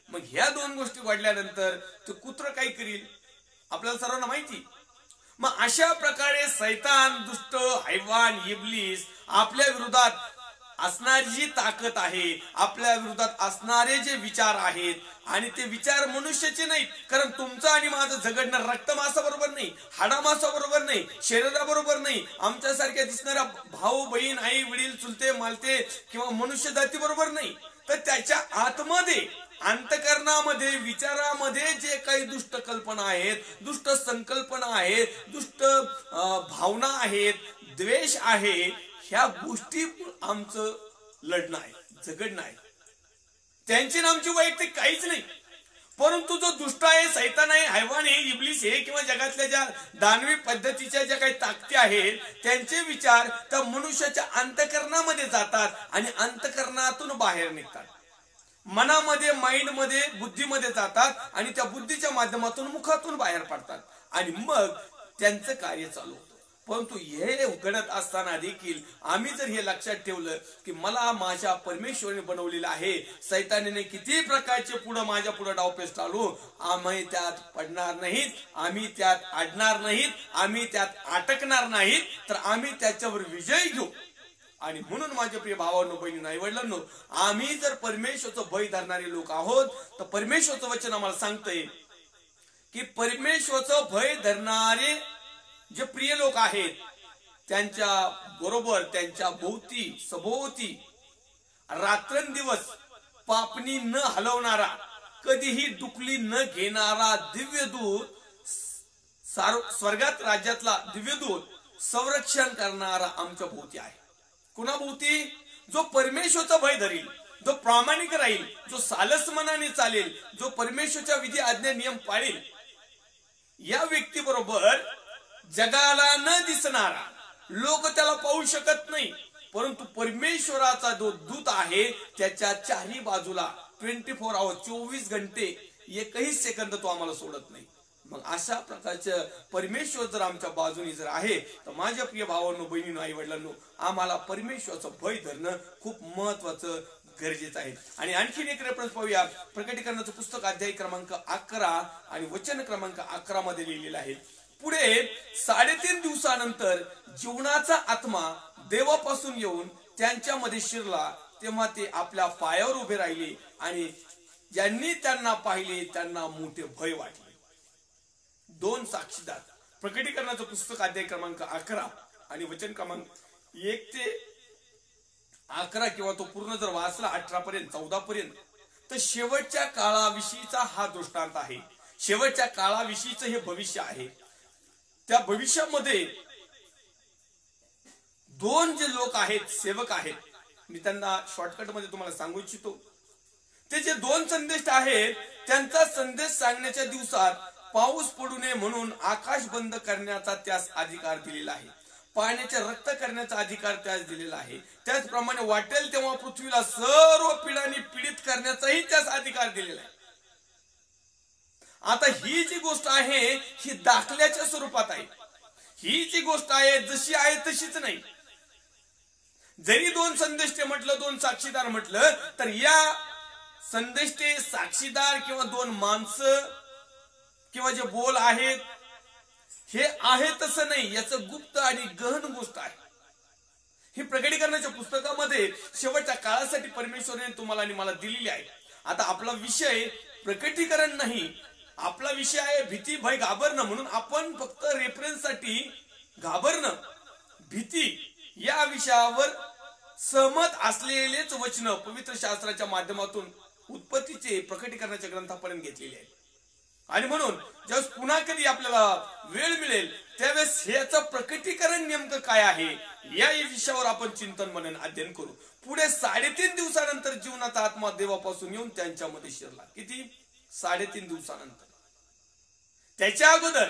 मग ह्या दोन गोष्टी वाढल्यानंतर ते कुत्र काय करील आपल्याला सर्वांना माहिती. मग अशा प्रकारे सैतान, दुष्ट, हैवान, इब्लिस आपल्या विरोधात असणारी जी ताकद आहे, आपल्या विरोधात असणारे जे विचार आहेत, आणि ते विचार मनुष्याचे नाहीत. कारण तुमचं आणि माझं झगडणं रक्तमासा बरोबर नाही, हाडामासा बरोबर नाही, शरीराबरोबर नाही, आमच्यासारख्या दिसणाऱ्या भाऊ बहीण, आई वडील, चुलते मालते किंवा मनुष्य जाती बरोबर नाही. तर त्याच्या आतमध्ये, अंतकरणामध्ये, विचारामध्ये जे काही दुष्ट कल्पना आहेत, दुष्ट संकल्पना आहेत, दुष्ट भावना आहेत, द्वेष आहे, ह्या गोष्टी आमचं लढणं आहे, झगडणं आहे. त्यांची आमची वैयक्तिक काहीच नाही. परंतु जो दुष्ट आहे, सैतान आहे, हैवान आहे, इब्लिस आहे, किंवा जगातल्या ज्या दानवी पद्धतीच्या ज्या काही ताकदी आहेत, त्यांचे विचार त्या मनुष्याच्या अंतकरणामध्ये जातात आणि अंतकरणातून बाहेर निघतात. मनामध्ये, माइंडमध्ये, बुद्धीमध्ये जातात आणि त्या बुद्धीच्या माध्यमातून मुखातून बाहेर पडतात आणि मग त्यांचं कार्य चालू होतं. परंतु हे घडत असताना देखील आम्ही जर हे लक्षात ठेवलं की मला माझ्या परमेश्वराने बनवलेलं आहे, सैतानाने किती प्रकारचे पुढे माझ्या पुढे डावपेच चालू, आम्ही त्यात पडणार नाहीत, आम्ही त्यात अडणार नाहीत, आम्ही त्यात अटकणार नाहीत, तर आम्ही त्याच्यावर विजय घेऊ. आणि म्हणून माझे प्रिय भावांनो, बहिणींनो, आईवडिलांनो, आम्ही जर परमेश्वराचं भय धरणारे लोक आहोत, तर परमेश्वराचं वचन आम्हाला सांगतंय की परमेश्वराचं भय धरणारे जे प्रिय लोक आहेत त्यांच्या बरोबर, त्यांच्या भोवती सभोवती रात्रंदिवस पापणी न हलवणारा, कधीही डुकली न घेणारा दिव्यदूत, स्वर्गात राज्यातला दिव्यदूत संरक्षण करणारा आमच्या भोवती आहे. कुणा भोवती? जो परमेश्वराचा भय धरील, जो प्रामाणिक राहील, जो सालस मनाने चालेल, जो परमेश्वराच्या विधी आज्ञा नियम पाळेल, या व्यक्ती बरोबर जगाला न दिसणारा, लोक त्याला पाहू शकत नाही, परंतु परमेश्वराचा जो दूत आहे त्याच्या चारही बाजूला 24 आवर 24 घंटे एकही सेकंद तो आम्हाला सोडत नाही. मग अशा प्रकारचं परमेश्वर जर आमच्या बाजूनी जर आहे, तर माझ्या प्रिय भावांनो, बहिणींनो, आई वडिलांनो, आम्हाला परमेश्वराचं भय धरणं खूप महत्वाचं, गरजेचं आहे. आणि आणखीन एक रेफरन्स पाहूया. प्रकटीकरणाचं पुस्तक अध्याय क्रमांक 11 आणि वचन क्रमांक 11 मध्ये लिहिलेलं आहे. पुढे 3.5 दिवसानंतर जीवनाचा आत्मा देवापासून येऊन त्यांच्यामध्ये शिरला, तेव्हा ते आपल्या पायावर उभे राहिले आणि ज्यांनी त्यांना पाहिले त्यांना मोठे भय वाटले. 2 साक्षीदार. प्रकटीकरणाचं पुस्तक अध्याय क्रमांक 11 आणि वचन क्रमांक 1 ते 11 किंवा तो पूर्ण जर वाचला 18 पर्यंत 14 पर्यंत, तर शेवटच्या काळाविषयीचा हा दृष्टांत आहे. शेवटच्या काळाविषयीचं हे भविष्य आहे. त्या भविष्यामध्ये 2 जे लोक आहेत, सेवक आहेत, मी त्यांना शॉर्टकट मध्ये तुम्हाला सांगू इच्छितो. ते जे 2 संदेश आहेत, त्यांचा संदेश सांगण्याच्या दिवसात पाऊस पडू नये म्हणून आकाश बंद करण्याचा त्यास अधिकार दिलेला आहे, पाण्याचे रक्त करण्याचा अधिकार त्यास दिलेला आहे, त्याचप्रमाणे वाटेल तेव्हा पृथ्वीला सर्व पिढांनी पीडित करण्याचाही त्यास अधिकार दिलेला आहे. आता ही जी गोष्ट आहे ही दाखल्याच्या स्वरूपात आहे. ही जी गोष्ट आहे जशी आहे तशीच नाही. जरी 2 संदेश ते म्हटलं, 2 साक्षीदार म्हटलं, तर या संदेश ते साक्षीदार किंवा 2 माणसं किंवा जे बोल आहेत हे आहे तसं नाही, याचं गुप्त आणि गहन गोष्ट आहे. ही प्रकटीकरणाच्या पुस्तकामध्ये शेवटच्या काळासाठी परमेश्वराने तुम्हाला आणि मला दिलेली आहे. आता आपला विषय प्रकटीकरण नाही, आपला विषय आहे भीती, भय, घाबरणं. म्हणून आपण फक्त रेफरन्स साठी घाबरणं, भीती या विषयावर सहमत असलेलेच वचन पवित्र शास्त्राच्या माध्यमातून उत्पत्तीचे प्रकटीकरणाच्या ग्रंथापर्यंत घेतलेले आहे. आणि म्हणून ज्यावेळेस पुन्हा कधी आपल्याला वेळ मिळेल त्यावेळेस ह्याचं प्रकटीकरण नेमकं काय आहे या विषयावर आपण चिंतन मनन अध्ययन करू. पुढे 3.5 दिवसानंतर जीवनाचा आत्मा देवापासून येऊन त्यांच्यामध्ये शिरला. किती? 3.5 दिवसानंतर. त्याच्या अगोदर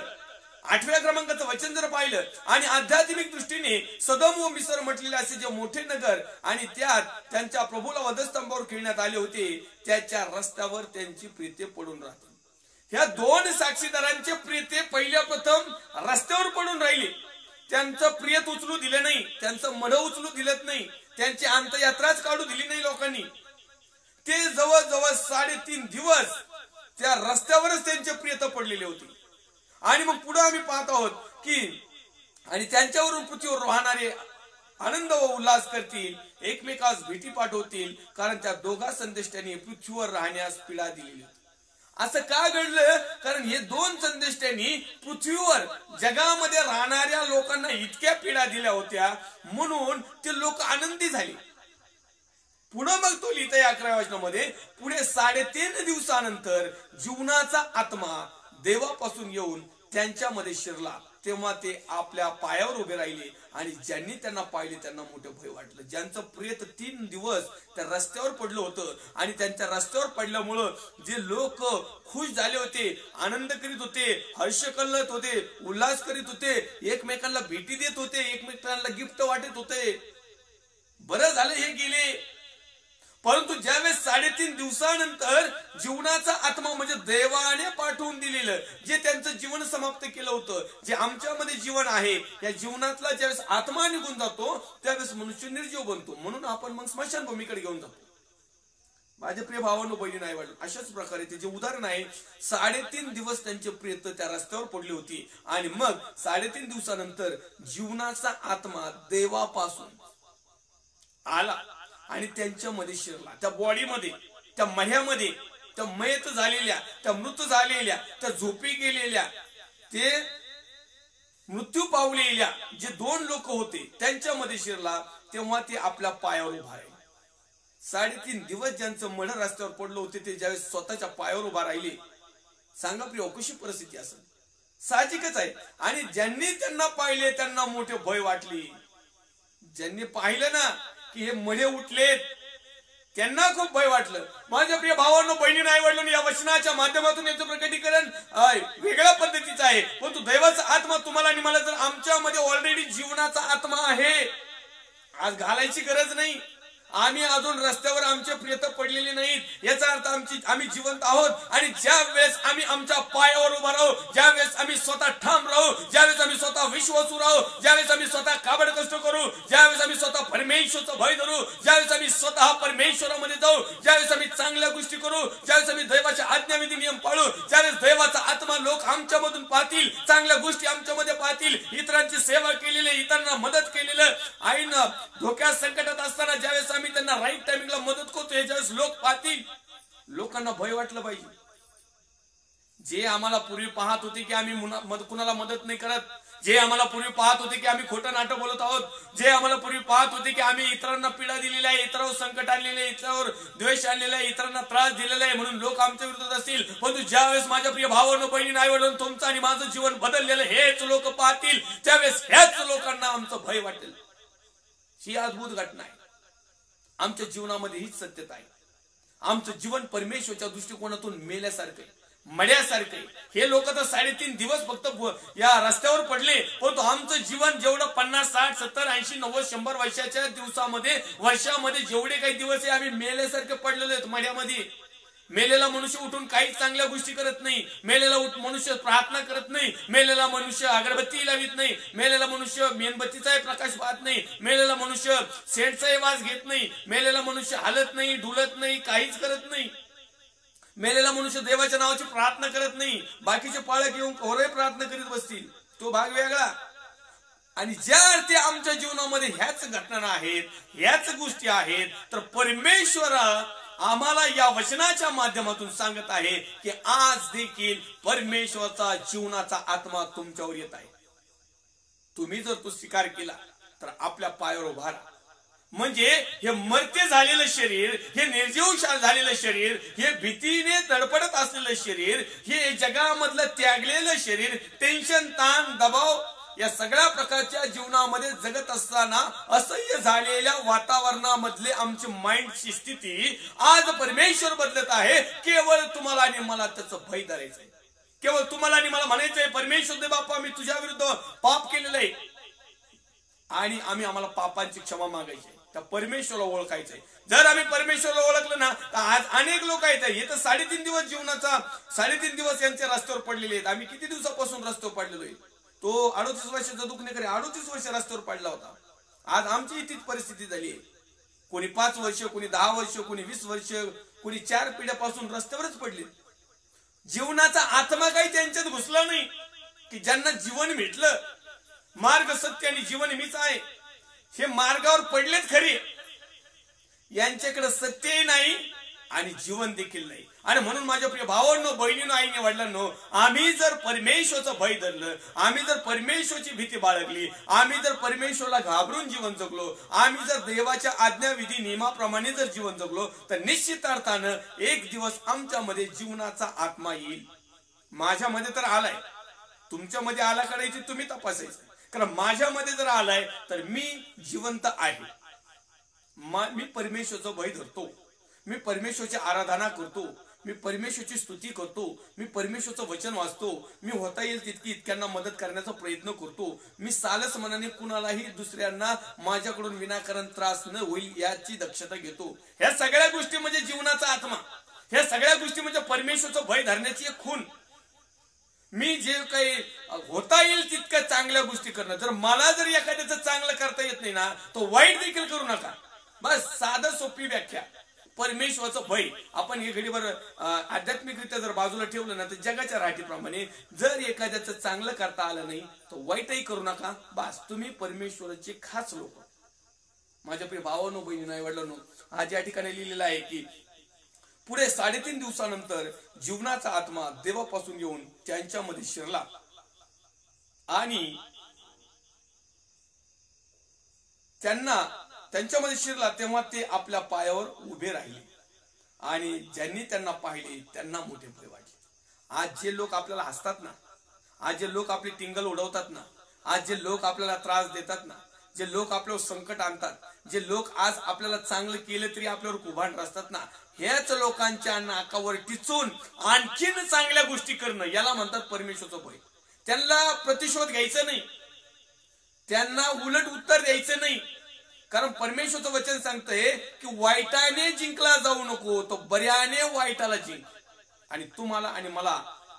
8व्या क्रमांकाचं वचन जर पाहिलं, आणि आध्यात्मिक दृष्टीने सदोम व मिसर म्हटलेले असे जे मोठे नगर आणि त्यात त्यांच्या प्रभूला वधस्तंभावर खेळण्यात आले होते, त्याच्या रस्त्यावर त्यांची प्रेते पडून राहतील. ह्या 2 साक्षीदारांचे प्रेते पहिल्या प्रथम रस्त्यावर पडून राहिले. त्यांचं प्रियत उचलू दिलं नाही, त्यांचं मढ उचलू दिलं नाही, त्यांची अंत्ययात्राच काढू दिली नाही लोकांनी. ते जवळजवळ 3.5 दिवस त्या रस्त्यावरच त्यांचे प्रियत पडलेले होते. आणि मग पुढे आम्ही पाहत आहोत की आणि त्यांच्यावरून पृथ्वीवर राहणारे आनंद व उल्हास करतील, एकमेकास भेटी पाठवतील, कारण त्या दोघा संदेष्टांनी पृथ्वीवर राहण्यास पीडा दिलेली. असं का घडलं? कारण हे 2 संदेष्टांनी पृथ्वीवर जगामध्ये राहणाऱ्या लोकांना इतक्या पीडा दिल्या होत्या, म्हणून ते लोक आनंदी झाले. पुढे मग तो लिहिता 11व्या वचनामध्ये, पुढे 3.5 दिवसानंतर जीवनाचा आत्मा देवापासून येऊन त्यांच्यामध्ये शिरला, तेव्हा ते आपल्या पायावर उभे राहिले आणि ज्यांनी त्यांना पाहिले त्यांना मोठं भय वाटलं. ज्यांचं प्रेत 3 दिवस त्या रस्त्यावर पडलं होतं आणि त्यांच्या रस्त्यावर पडल्यामुळं जे लोक खुश झाले होते, आनंद करीत होते, हर्ष कळत होते, उल्हास करीत होते, एकमेकांना भेटी देत होते, एकमेकांना गिफ्ट वाटत होते, बरं झालं हे गेले. परंतु ज्यावेळेस 3.5 दिवसानंतर जीवनाचा आत्मा म्हणजे देवाने पाठवून दिलेलं जे त्यांचं जीवन समाप्त केलं होतं, जे आमच्यामध्ये जीवन आहे, या जीवनातला ज्यावेळेस आत्मा निघून जातो त्यावेळेस मनुष्य निर्जीव बनतो. म्हणून आपण मग स्मशानभूमीकडे घेऊन जातो. माझे प्रिय भावांनो, बहिणी नाही वाटलं, अशाच प्रकारे ते जे उदाहरण आहे, 3.5 दिवस त्यांचे प्रेत त्या रस्त्यावर पडली होती आणि मग 3.5 दिवसानंतर जीवनाचा आत्मा देवापासून आला आणि त्यांच्यामध्ये शिरला. त्या बॉडीमध्ये, त्या मह्यामध्ये, त्या मयत झालेल्या, त्या मृत झालेल्या, त्या झोपी गेलेल्या, ते मृत्यू पावलेल्या जे 2 लोक होते त्यांच्यामध्ये शिरला. तेव्हा ते आपल्या पायावर उभा राहिले. 3.5 दिवस ज्यांचं मढ रस्त्यावर पडलं होते ते ज्यावेळेस स्वतःच्या पायावर उभा राहिले, सांगा प्रिय, कशी परिस्थिती असेल? साहजिकच आहे. आणि ज्यांनी त्यांना पाहिले त्यांना मोठे भय वाटली. ज्यांनी पाहिलं ना की हे मढे उठलेत त्यांना खूप भय वाटलं. माझ्या प्रिय भावांनो, बहिणी नाही वाटलं, या वचनाच्या माध्यमातून याचं प्रकटीकरण वेगळ्या पद्धतीचं आहे. परंतु दैवाचा आत्मा तुम्हाला आणि मला, जर आमच्यामध्ये ऑलरेडी जीवनाचा आत्मा आहे, आज घालायची गरज नाही. आम्ही अजून रस्त्यावर आमचे प्रेत पडलेले नाहीत, याचा अर्थ आम्ही जिवंत आहोत. आणि ज्या वेळेस आम्ही आमच्या पायावर उभा राहू, ज्यावेळेस आम्ही स्वतः ठाम राहू, ज्यावेळेस आम्ही स्वतः विश्वासू राहू, ज्यावेळेस आम्ही स्वतः काबड कष्ट करू, ज्यावेळेस आम्ही स्वतः परमेश्वरचा भय धरू, ज्यावेळेस आम्ही स्वतः परमेश्वरामध्ये जाऊ, ज्यावेळेस आम्ही चांगल्या गोष्टी करू, ज्यावेळेस आम्ही दैवाच्या आज्ञाविधी नियम पाळू, ज्यावेळेस दैवाचा आत्मा लोक आमच्यामधून पाहतील, चांगल्या गोष्टी आमच्यामध्ये पाहतील, इतरांची सेवा केलेली, इतरांना मदत केलेलं, आईनं धोक्यात संकटात असताना ज्यावेळेस आम्ही त्यांना राईट टायमिंगला मदत करतो, ज्यावेळेस लोक पाहतील, लोकांना भय वाटलं पाहिजे. जे आम्हाला पूर्वी पाहत होते की आम्ही कुणाला मदत नाही करत, जे आम्हाला पूर्वी पाहत होते की आम्ही खोटं नाटक बोलत आहोत, जे आम्हाला पूर्वी पाहत होते की आम्ही इतरांना पीडा दिलेली आहे, इतरांवर संकट आणलेले, इतरांवर द्वेष आणलेला आहे, इतरांना त्रास दिलेला आहे म्हणून लोक आमच्या विरोधात असतील. परंतु ज्यावेळेस माझ्या प्रिय भावांनो, बहिणी नाही वाटून तुमचं आणि माझं जीवन बदललेलं हेच लोक पाहतील, त्यावेळेस ह्याच लोकांना आमचं भय वाटेल. ही अद्भुत घटना आहे. आमच्या जीवनामध्ये हीच सत्यता आहे. आमचं जीवन परमेश्वरच्या दृष्टिकोनातून मेल्यासारखं, मड्यासारखं. हे लोक तर 3.5 दिवस फक्त या रस्त्यावर पडले, परंतु आमचं जीवन जेवढं 50, 60, 70, 80, 90, 100 वर्षाच्या वर्षामध्ये जेवढे काही दिवस आहे आम्ही मेल्यासारखे पडलेलो आहेत मड्यामध्ये. मेलेला मनुष्य उठून काही चांगल्या गोष्टी करत नाही, मेलेला मनुष्य प्रार्थना करत नाही, मेलेला मनुष्य अगरबत्ती लावित नाही, मेलेला मनुष्य मेणबत्तीचाही प्रकाश पाहत नाही, मेलेला मनुष्य सेंटचाही वास घेत नाही, मेलेला मनुष्य हलत नाही, डुलत नाही, काहीच करत नाही. मेलेला मनुष्य देवाच्या नावाची प्रार्थना करत नाही, बाकीचे पाळक घेऊन कोरही प्रार्थना करीत बसतील, तो भाग वेगळा. आणि ज्या अर्थी आमच्या जीवनामध्ये ह्याच घटना आहेत, ह्याच गोष्टी आहेत, तर परमेश्वर आम्हाला या वचनाच्या माध्यमातून सांगत आहे की आज देखील परमेश्वराचा जीवनाचा आत्मा तुमच्यावर येत आहे. तुम्ही जर तो स्वीकार केला तर आपल्या पायावर उभा राहा. म्हणजे हे मर्त्य झालेलं शरीर, हे निर्जीव झालेलं शरीर, हे भीतीने तडपडत असलेलं शरीर, हे जगामधलं त्यागलेलं शरीर, टेन्शन, ताण, दबाव या सगळ्या प्रकारच्या जीवनामध्ये जगत असताना असह्य झालेल्या वातावरणामधले आमची माइंडची स्थिती आज परमेश्वर बदलत आहे. केवळ तुम्हाला आणि मला त्याचं भय धरायचंय. केवळ तुम्हाला आणि मला म्हणायचंय, परमेश्वर दे बाप्पा, मी तुझ्या विरुद्ध पाप केलेलं आहे आणि आम्हाला पापांची क्षमा मागायची. त्या परमेश्वराला ओळखायचंय. जर आम्ही परमेश्वराला ओळखलं ना, तर आज अनेक लोक आहेत, हे तर 3.5 दिवस जीवनाचा 3.5 दिवस यांच्या रस्त्यावर पडलेले आहेत. आम्ही किती दिवसापासून रस्त्यावर पडलेलो आहे. तो 38 वर्षाचा दुखणेकरी 38 वर्ष रस्त्यावर पडला होता. आज आमची तीच परिस्थिती झाली आहे. कोणी 5 वर्ष, कोणी 10 वर्ष, कोणी 20 वर्ष, कोणी 4 पिढ्यापासून रस्त्यावरच पडले. जीवनाचा आत्मा काही त्यांच्यात घुसला नाही की ज्यांना जीवन भेटलं, मार्ग, सत्य आणि जीवन मीच आहे, हे मार्गावर पडलेत खरे, यांच्याकडे सत्यही नाही आणि जीवन देखील नाही. आणि म्हणून माझ्या प्रिय भावांनो, बहिणींनो, आईने, वडिलांनो, आम्ही जर परमेश्वराचं भय धरलं, आम्ही जर परमेश्वराची भीती बाळगली, आम्ही जर परमेश्वराला घाबरून जीवन जगलो, आम्ही जर देवाच्या आज्ञाविधी नियमाप्रमाणे जर जीवन जगलो, तर निश्चित अर्थानं एक दिवस आमच्यामध्ये जीवनाचा आत्मा येईल. माझ्यामध्ये तर आलाय, तुमच्यामध्ये आला करायची तुम्ही तपासायचं. कारण माझ्यामध्ये जर आलाय तर मी जिवंत आहे. मी परमेश्वराचं भय धरतो, मी परमेश्वराची आराधना करतो, मी परमेश्वरची स्तुती करतो, मी परमेश्वरचं वचन वाचतो, मी होता येईल तितकी इतक्यांना मदत करण्याचा प्रयत्न करतो, मी सालस मनाने कुणालाही दुसऱ्यांना माझ्याकडून विनाकारण त्रास न होईल याची दक्षता घेतो. ह्या सगळ्या गोष्टी म्हणजे जीवनाचा आत्मा, ह्या सगळ्या गोष्टी म्हणजे परमेश्वरचं भय धरण्याची एक खूण. मी जे काही होता येईल तितक्या चांगल्या गोष्टी करणं. जर मला जर एखाद्याचं चांगलं करता येत नाही ना, तो वाईट देखील करू नका. बस साधं सोपी व्याख्या. परमेश्वराचं भय. आपण हे घडीभर आध्यात्मिकरित्या जर बाजूला ठेवलं ना, तर जगाच्या राठीप्रमाणे जर एखाद्याचं चांगलं करता आलं नाही तर वाईटही करू नका. बस तुम्ही परमेश्वराचे खास लोक. माझ्या प्रिय भावांनो, बहिणींनो, आई वडिलांनो, आज या ठिकाणी लिहिलेलं आहे की पुढे 3.5 दिवसानंतर जीवनाचा आत्मा देवापासून येऊन त्यांच्यामध्ये शिरला आणि त्यांच्यामध्ये शिरला तेव्हा ते आपल्या पायावर उभे राहिले आणि ज्यांनी त्यांना पाहिले त्यांना मोठे भय वाटले. आज जे लोक आपल्याला हसतात ना, आज जे लोक आपली टिंगल उडवतात ना, आज जे लोक आपल्याला त्रास देतात ना, जे लोक आपल्यावर संकट आणतात, जे लोक आज आपल्याला चांगलं केलं तरी आपल्यावर कुभांड रचतात ना, ह्याच लोकांच्या नाकावर टिचून आणखीन चांगल्या गोष्टी करणं याला म्हणतात परमेश्वराचं भय. त्यांना प्रतिशोध घ्यायचं नाही, त्यांना उलट उत्तर द्यायचं नाही. कारण परमेश्वरचं वचन सांगतंय की वाईटाने जिंकला जाऊ नको, तो बऱ्याने वाईटाला जिंक. आणि तुम्हाला आणि मला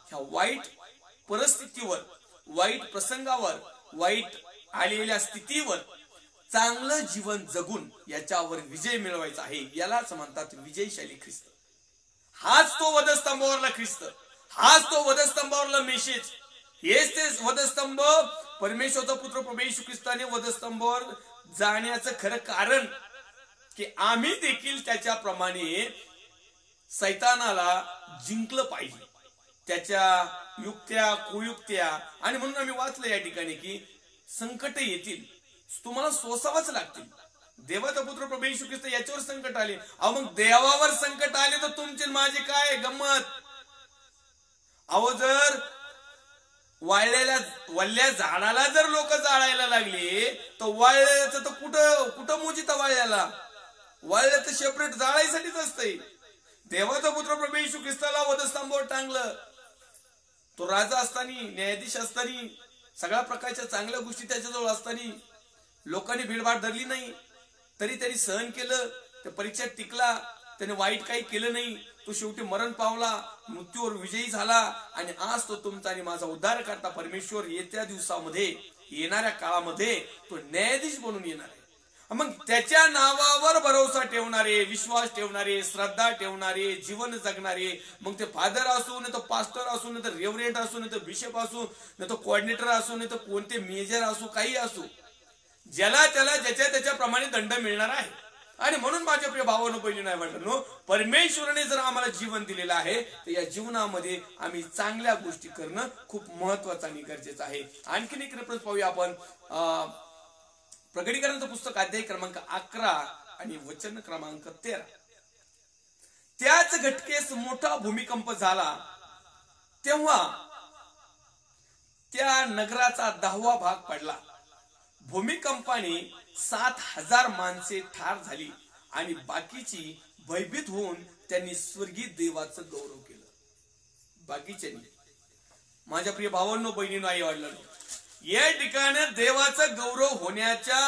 ह्या वाईट परिस्थितीवर, वाईट प्रसंगावर, वाईट आलेल्या स्थितीवर चांगलं जीवन जगून याच्यावर विजय मिळवायचा आहे. यालाच म्हणतात विजयशाली ख्रिस्त. हाच तो वधस्तंभावरला ख्रिस्त, हाच तो वधस्तंभावरला मेसेज. हेच ते वधस्तंभ परमेश्वरचा पुत्र प्रभू येशू ख्रिस्ताने वधस्तंभावर जाण्याचं खरं कारण की आम्ही देखील त्याच्याप्रमाणे सैतानाला जिंकलं पाहिजे, त्याच्या युक्त्या कुयुक्त्या. आणि म्हणून आम्ही वाचलं या ठिकाणी की संकट येतील, तुम्हाला सोसावच लागतील. देवाचा पुत्र प्रभू येशू ख्रिस्त याच्यावर संकट आले. अहो मग देवावर संकट आले तर तुमचे माझे काय गंमत. अहो जर वल्ल्या झाडाला जर लोक जाळायला लागले तर वाळल्याचं तर कुठं मोजिता वाळल्याला. वाळल्याचं सेपरेट जाळायसाठीच असतंय. देवाचा पुत्र प्रभू येशू ख्रिस्ताला वधस्तंभावर टांगलं. तो राजा असताना, न्यायाधीश असताना, सगळ्या प्रकारच्या चांगल्या गोष्टी त्याच्याजवळ असताना लोकांनी भीडभाड धरली नाही तरी त्यांनी सहन केलं. त्या परीक्षेत टिकला, त्याने वाईट काही केलं नाही. तो शेवटी मरण पावला, मृत्यूवर विजयी झाला. आणि आज तो तुमचा आणि माझा उद्धार करता परमेश्वर येत्या दिवसामध्ये, येणाऱ्या काळामध्ये तो न्यायाधीश बनून येणार आहे. मग त्याच्या नावावर भरोसा ठेवणारे, विश्वास ठेवणारे, श्रद्धा ठेवणारे, जीवन जगणारे, मग ते फादर असू, नाही तर पास्टर असू, नाही तर रेव्हरेंट असू, नाही तर बिशप असू, नाही तर कोऑर्डिनेटर असू, नाही तर कोणते मेजर असू, काही असू, ज्याला त्याला ज्याच्या त्याच्याप्रमाणे दंड मिळणार आहे. आणि म्हणून माझ्या प्रिय भावांनो, बहिणींनो, आई वडिलांनो, परमेश्वराने जर आम्हाला जीवन दिलेलं आहे तर या जीवनामध्ये आम्ही चांगल्या गोष्टी करणं खूप महत्वाचं आणि गरजेचं आहे. आणखीन एक रेफरन्स पाहूया आपण. प्रकटीकरणाचं पुस्तक अध्याय क्रमांक 11 आणि वचन क्रमांक 13. त्याच घटकेस मोठा भूमिकंप झाला तेव्हा त्या नगराचा 10वा भाग पडला. भूमिकंपाने 7,000 माणसे ठार झाली आणि बाकीची भयभीत होऊन त्यांनी स्वर्गीय देवाचं गौरव केलं. बाकीच्यांनी. माझ्या प्रिय भावांनो, बहिणींनो, आई वडिलांनो, या ठिकाणी देवाचं गौरव होण्याचा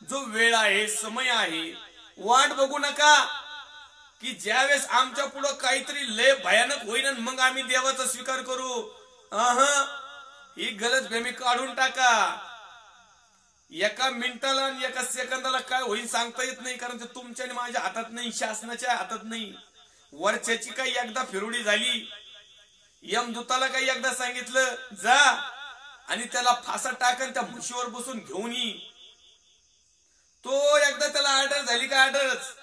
जो वेळ आहे, समय आहे, वाट बघू नका की ज्यावेळेस आमच्या पुढं काहीतरी लय भयानक होईल मग आम्ही देवाचा स्वीकार करू. ही गलतफहमी काढून टाका. एका मिनिटाला आणि एका सेकंदाला काय होईल सांगता येत नाही, कारण ते तुमच्या आणि माझ्या हातात नाही, शासनाच्या हातात नाही. वर्षाची काही एकदा फिरुडी झाली, यमदूताला काही एकदा सांगितलं जा आणि त्याला फासा टाकन त्या म्हशीवर बसून घेऊन ये, तो एकदा त्याला ऑर्डर झाली का ऑर्डरच.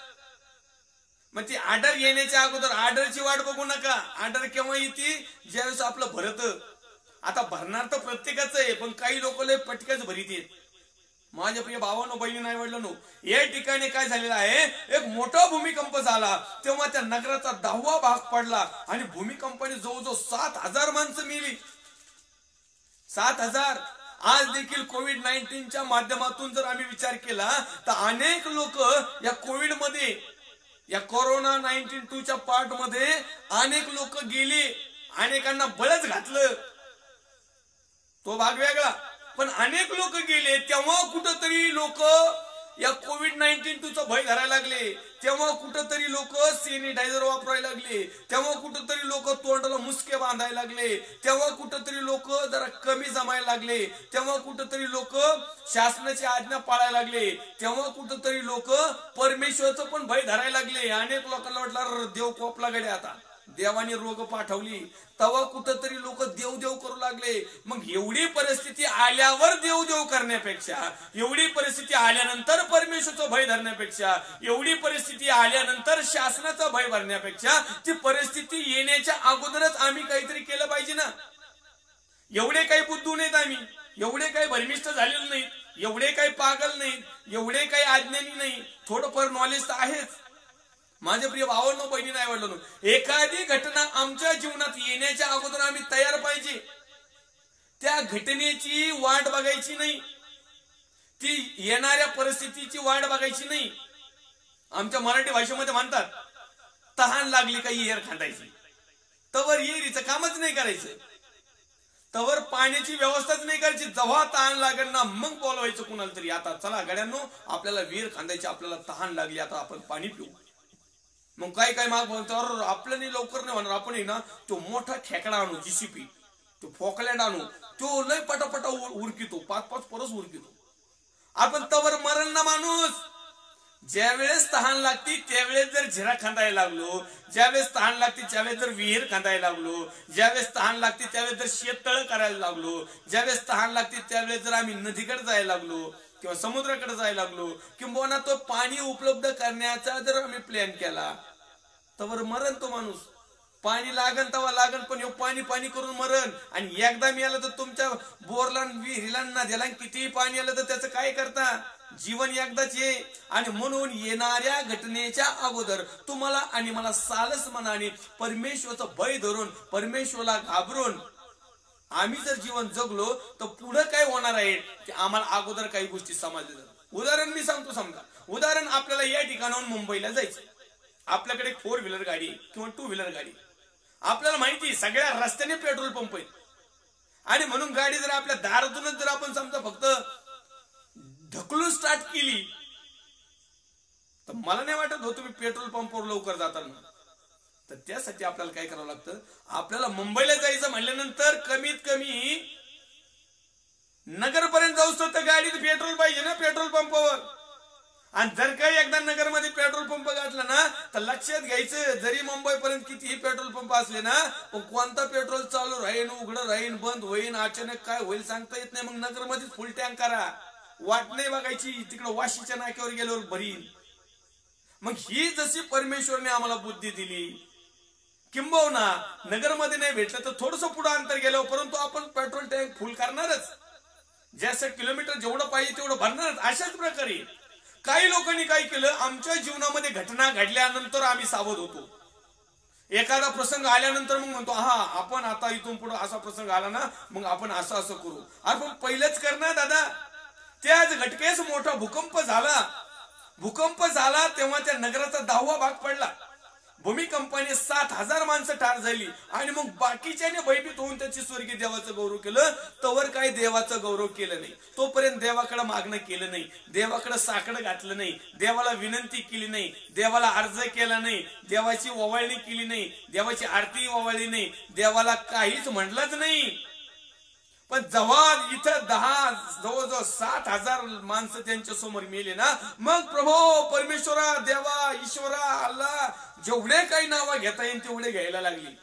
मग ती ऑर्डर येण्याच्या अगोदर ऑर्डरची वाट बघू नका. ऑर्डर केव्हा येते, ज्यावेळेस आपलं भरत. आता भरणार तर प्रत्येकाच आहे, पण काही लोक लय पटकच भरीत आहेत. माझ्या प्रिय भावांनो, बहिणींनो, आई वडिलांनो, या ठिकाणी काय झालेलं आहे, एक मोठा भूमिकंप झाला तेव्हा त्या नगराचा 10वा भाग पडला आणि भूमिकंपाने जवळजवळ 7,000 माणसं मेली. 7,000. आज देखील कोविड-19च्या माध्यमातून जर आम्ही विचार केला तर अनेक लोक या कोविड मध्ये या कोरोना 19 पार्ट मध्ये अनेक लोक गेले, अनेकांना बळच घातलं, तो भाग वेगळा. पण अनेक लोक गेले तेव्हा कुठंतरी लोक या कोविड-19 भय धरायला लागले, तेव्हा कुठंतरी लोक सॅनिटायझर वापरायला लागले, तेव्हा कुठंतरी लोक तोंडाला मुसके बांधायला लागले, तेव्हा कुठंतरी लोक जरा कमी जमायला लागले, तेव्हा कुठंतरी लोक शासनाची आज्ञा पाळायला लागले, तेव्हा कुठंतरी लोक परमेश्वरचं पण भय धरायला लागले. अनेक लोकांना वाटलं देव कोपला गडे, आता देवाने रोग पाठवली, तेव्हा कुठंतरी लोक देव करू लागले. मग एवढी परिस्थिती आल्यावर देव करण्यापेक्षा, एवढी परिस्थिती आल्यानंतर परमेश्वरचं भय धरण्यापेक्षा, एवढी परिस्थिती आल्यानंतर शासनाचा भय भरण्यापेक्षा ती परिस्थिती येण्याच्या अगोदरच आम्ही काहीतरी केलं पाहिजे ना. एवढे काही बुद्धू नाहीत आम्ही, एवढे काही भरमिष्ठ झालेले नाहीत, एवढे काही पागल नाहीत, एवढे काही अज्ञानी नाही, थोडंफार नॉलेज तर आहेच. माझे प्रिय भावांनो, बहिणींनो, आई वडिलांनो, एखादी घटना आमच्या जीवनात येण्याच्या अगोदर आम्ही तयार पाहिजे. त्या घटनेची वाट बघायची नाही, ती येणाऱ्या परिस्थितीची वाट बघायची नाही. आमच्या मराठी भाषेमध्ये म्हणतात, तहान लागली काही येर खांदायची, तवर येरीचं कामच नाही करायचं, तवर पाण्याची व्यवस्थाच नाही करायची. जेव्हा तहान लागेल ना मग बोलवायचं कुणाला तरी, आता चला गड्यांनो आपल्याला विहीर खांदायची, आपल्याला तहान लागली, आता आपण पाणी पिऊ. मग काय माग बोलतो, आपल्याला लवकर नाही होणार, आपण ना तो मोठा खेकडा आणू, जीसीपी, तो फोकलँड आणू, तो लय पटापटा उरकितो, 5-5 परस उरकितो. आपण तवर मरण ना माणूस. ज्यावेळेस तहान लागती त्यावेळेस जर झिरा खांदायला लागलो, ज्यावेळेस तहान लागते त्यावेळेस जर विहीर खांदायला लागलो, ज्यावेळेस तहान लागते त्यावेळेस जर शेततळ करायला लागलो, ज्यावेळेस तहान लागते त्यावेळेस जर आम्ही नदीकडे जायला लागलो किंवा समुद्राकडे जायला लागलो, किंवा तो पाणी उपलब्ध करण्याचा जर आम्ही प्लॅन केला, तर मरण तो माणूस. पाणी लागन तेव्हा लागन, पण पाणी करून मरण. आणि एकदा मी आलं तर तुमच्या बोरला, विहिरीला, नद्याला कितीही पाणी आलं तर त्याचं काय करता, जीवन एकदाच ये. आणि म्हणून येणाऱ्या घटनेच्या अगोदर तुम्हाला आणि मला सालस मनाने परमेश्वरचं भय धरून, परमेश्वरला घाबरून आम्ही जर जीवन जगलो तर पुढे काय होणार आहे ते आम्हाला अगोदर काही गोष्टी समजल्या जातात. उदाहरण मी सांगतो. समजा उदाहरण, आपल्याला या ठिकाणाहून मुंबईला जायचं, आपल्याकडे 4 व्हीलर गाडी किंवा 2 व्हीलर गाडी, आपल्याला माहिती सगळ्या रस्त्याने पेट्रोल पंप आहेत, आणि म्हणून गाडी जर आपल्या दारातूनच जर आपण समजा फक्त ढकलून स्टार्ट केली तर मला नाही वाटत हो तुम्ही पेट्रोल पंपवर लवकर जाताना. तर त्यासाठी आपल्याला काय करावं लागतं, आपल्याला मुंबईला जायचं म्हणल्यानंतर कमीत कमी नगरपर्यंत जाऊच तर गाडीत पेट्रोल पाहिजे ना, पेट्रोल पंपावर. आणि जर काही एकदा नगरमध्ये पेट्रोल पंप घातला ना तर लक्षात घ्यायचं, जरी मुंबईपर्यंत कितीही पेट्रोल पंप असले ना, पण कोणता पेट्रोल चालू राहीन, उघडं राहीन, बंद होईन, अचानक काय होईल सांगता येत नाही. मग नगरमध्येच फुल टँक करा, वाट नाही बघायची, तिकडे वाशीच्या नाक्यावर गेल्यावर भरीन. मग ही जशी परमेश्वरने आम्हाला बुद्धी दिली, किंबहुना नगरमध्ये नाही भेटलं तर थोडस पुढे अंतर गेल्यावर, परंतु आपण पेट्रोल टँक फुल करणारच, जसं किलोमीटर जेवढं पाहिजे तेवढं भरणारच. अशाच प्रकारे काही लोकांनी काय केलं, आमच्या जीवनामध्ये घटना घडल्यानंतर आम्ही सावध होतो. एखादा प्रसंग आल्यानंतर मग म्हणतो, हा आपण आता इथून पुढे असा प्रसंग आला ना मग आपण असं करू. अरे पण पहिलेच कर ना दादा. त्याच घटकेस मोठा भूकंप झाला तेव्हा त्या नगराचा 10वा भाग पडला. भूमिकंपाने 7,000 माणसं ठार झाली, आणि मग बाकीच्याने भयभीत होऊन त्याची स्वर्गीय देवाचं गौरव केलं. तोवर काही देवाचं गौरव केलं नाही, तोपर्यंत देवाकडे मागणं केलं नाही, देवाकडे साकडं घातलं नाही, देवाला विनंती केली नाही, देवाला अर्ज केला नाही, देवाची ओवाळणी केली नाही, देवाची आरती ओवाळली नाही, देवाला काहीच म्हटलंच नाही. पण जेव्हा इथं जवळजवळ 7,000 माणसं त्यांच्या समोर मेले ना, मग प्रभू परमेश्वरा, देवा, ईश्वरा, अल्लाह, जेवढे काही नावं घेता येईल तेवढे घ्यायला लागली.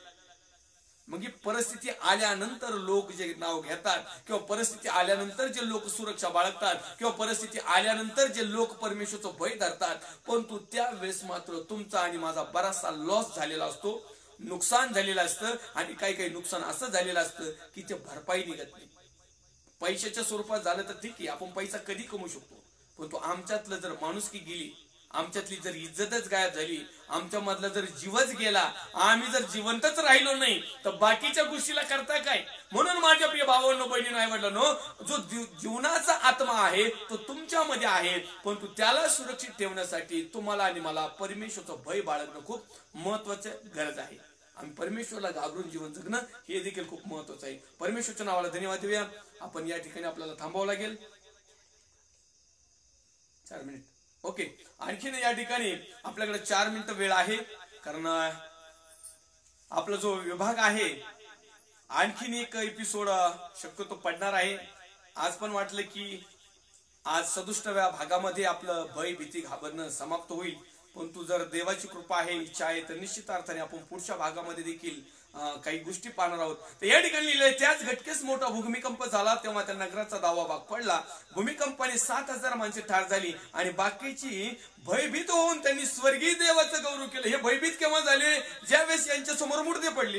मग ही परिस्थिती आल्यानंतर लोक जे नाव घेतात, किंवा परिस्थिती आल्यानंतर जे लोक सुरक्षा बाळगतात, किंवा परिस्थिती आल्यानंतर जे लोक परमेश्वरचं भय धरतात, परंतु त्यावेळेस मात्र तुमचा आणि माझा बराचसा लॉस झालेला असतो, नुकसान झालेलं असतं. आणि काही नुकसान असं झालेलं असतं की ते भरपाई निघत नाही. पैशाच्या स्वरूपात झालं तर ठीक आहे, आपण पैसा कधी कमवू शकतो, पण तो आमच्यातलं जर माणुसकी गेली, आमच्यातली जर इज्जतच गायब झाली, आमच्या मधला जर जीवच गेला, आम्ही जर जिवंतच राहिलो नाही, तर बाकीच्या गोष्टीला करता काय? म्हणून माझ्या प्रिय भावांनो, बहिणींनो, आई वडिलांनो, जो जीवनाचा आत्मा आहे तो तुमच्यामध्ये आहे, परंतु त्याला सुरक्षित ठेवण्यासाठी तुम्हाला आणि मला परमेश्वराचं भय बाळगणं खूप महत्वाचं गरज आहे. आम्ही परमेश्वरला घाबरून जीवन जगणं हे देखील खूप महत्वाचं आहे. परमेश्वरच्या नावाला धन्यवाद देऊया. आपण या ठिकाणी आपल्याला थांबावं लागेल 4 मिनिट. ओके, आणखीन या ठिकाणी आपल्याकडे 4 मिनिटं वेळ आहे, कारण आपला जो विभाग आहे आणखीन एक एपिसोड शक्यतो पडणार आहे. आज पण वाटलं की आज 67व्या भागामध्ये आपलं भय भीती घाबरणं समाप्त होईल, परंतु जर देवाची कृपा आहे, इच्छा आहे, तर निश्चित अर्थाने आपण पुढच्या भागामध्ये देखील काही गोष्टी पाहणार आहोत. तर या ठिकाणी लिहिलंय, त्याच घटकेस मोठा भूमिकंप झाला, तेव्हा त्या नगराचा 10वा भाग पडला. भूमिकंपाने 7,000 माणसे ठार झाली आणि बाकीची भयभीत होऊन त्यांनी स्वर्गीय देवाचं गौरव केलं. हे भयभीत केव्हा झाले? ज्यावेळेस यांच्या समोर मुर्दे पडले.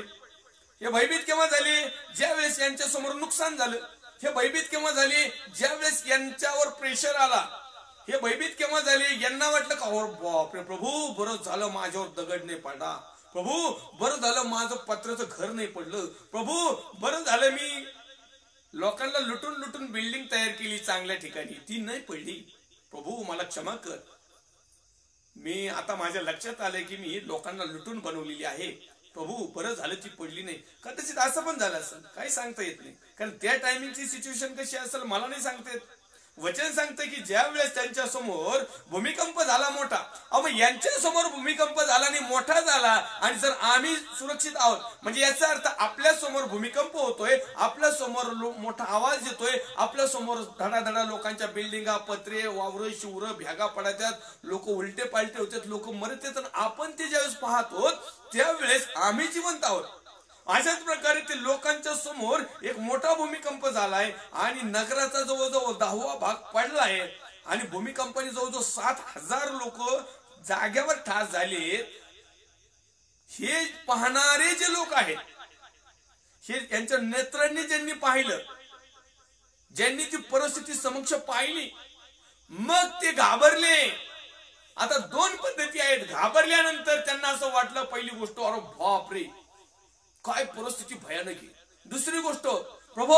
हे भयभीत केव्हा झाले? ज्यावेळेस यांच्या समोर नुकसान झालं. हे भयभीत केव्हा झाले? ज्यावेळेस यांच्यावर प्रेशर आला. हे भयभीत केव्हा झाले? यांना वाटलं का बापरे प्रभू, बरं झालं माझ्यावर दगड नाही पडला, प्रभू बरं झालं माझं पत्राचं घर नाही पडलं, प्रभू बरं झालं मी लोकांना लुटून लुटून बिल्डिंग तयार केली चांगल्या ठिकाणी, ती नाही पडली, प्रभू मला क्षमा कर. मी आता माझ्या लक्षात आलंय की मी लोकांना लुटून बनवलेली आहे, प्रभू बरं झालं ती पडली नाही. कदाचित असं पण झालं असेल, काही सांगता येत नाही, कारण त्या टायमिंगची सिच्युएशन कशी असेल मला नाही सांगता येत. वचन सांगतं की ज्या वेळेस त्यांच्या समोर भूमिकंप झाला मोठा, मग यांच्या समोर भूमिकंप झाला आणि मोठा झाला, आणि जर आम्ही सुरक्षित आहोत म्हणजे याचा अर्थ आपल्या समोर भूमिकंप होतोय, आपल्या समोर मोठा आवाज येतोय, आपल्या समोर धडाधडा लोकांच्या बिल्डिंगा, पत्रे, वावर, शिवर, भ्यागा पडतात, लोक उलटे पालटे होतात, लोक मरत येतात, आपण ते ज्यावेळेस पाहतो त्यावेळेस आम्ही जिवंत आहोत. अशाच प्रकारे ते लोकांच्या समोर एक मोठा भूमिकंप झालाय आणि नगराचा जवळजवळ 10वा भाग पडलाय आणि भूमिकंपाने जवळजवळ 7,000 लोक जाग्यावर ठार झाले. हे पाहणारे जे लोक आहेत, हे यांच्या नेत्रांनी ज्यांनी पाहिलं, ज्यांनी ती परिस्थिती समक्ष पाहिली, मग ते घाबरले. आता 2 पद्धती आहेत. घाबरल्यानंतर त्यांना असं वाटलं, पहिली गोष्ट अरे बापरे काय परिस्थिती भयानक आहे. दुसरी गोष्ट, प्रभू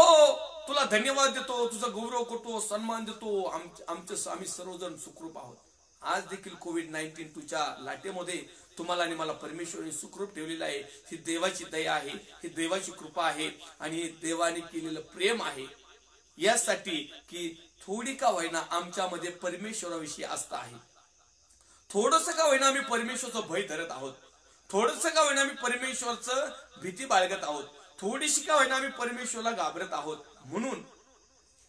तुला धन्यवाद देतो, तुझा गौरव करतो, सन्मान देतो, आम्ही सर्वजण सुखरूप आहोत. आज देखील कोविड-19 तुझ्या लाटेमध्ये तुम्हाला आणि मला परमेश्वराने सुखरूप ठेवलेलं आहे. ही देवाची दया आहे, ही देवाची कृपा आहे आणि हे देवाने केलेलं प्रेम आहे, यासाठी की थोडी का होईना आमच्यामध्ये परमेश्वराविषयी आस्था आहे, थोडस का होईना आम्ही परमेश्वराचं भय धरत आहोत, थोडस का होईना आम्ही परमेश्वरचं भीती बाळगत आहोत, थोडीशी का होईना आम्ही परमेश्वरला घाबरत आहोत. म्हणून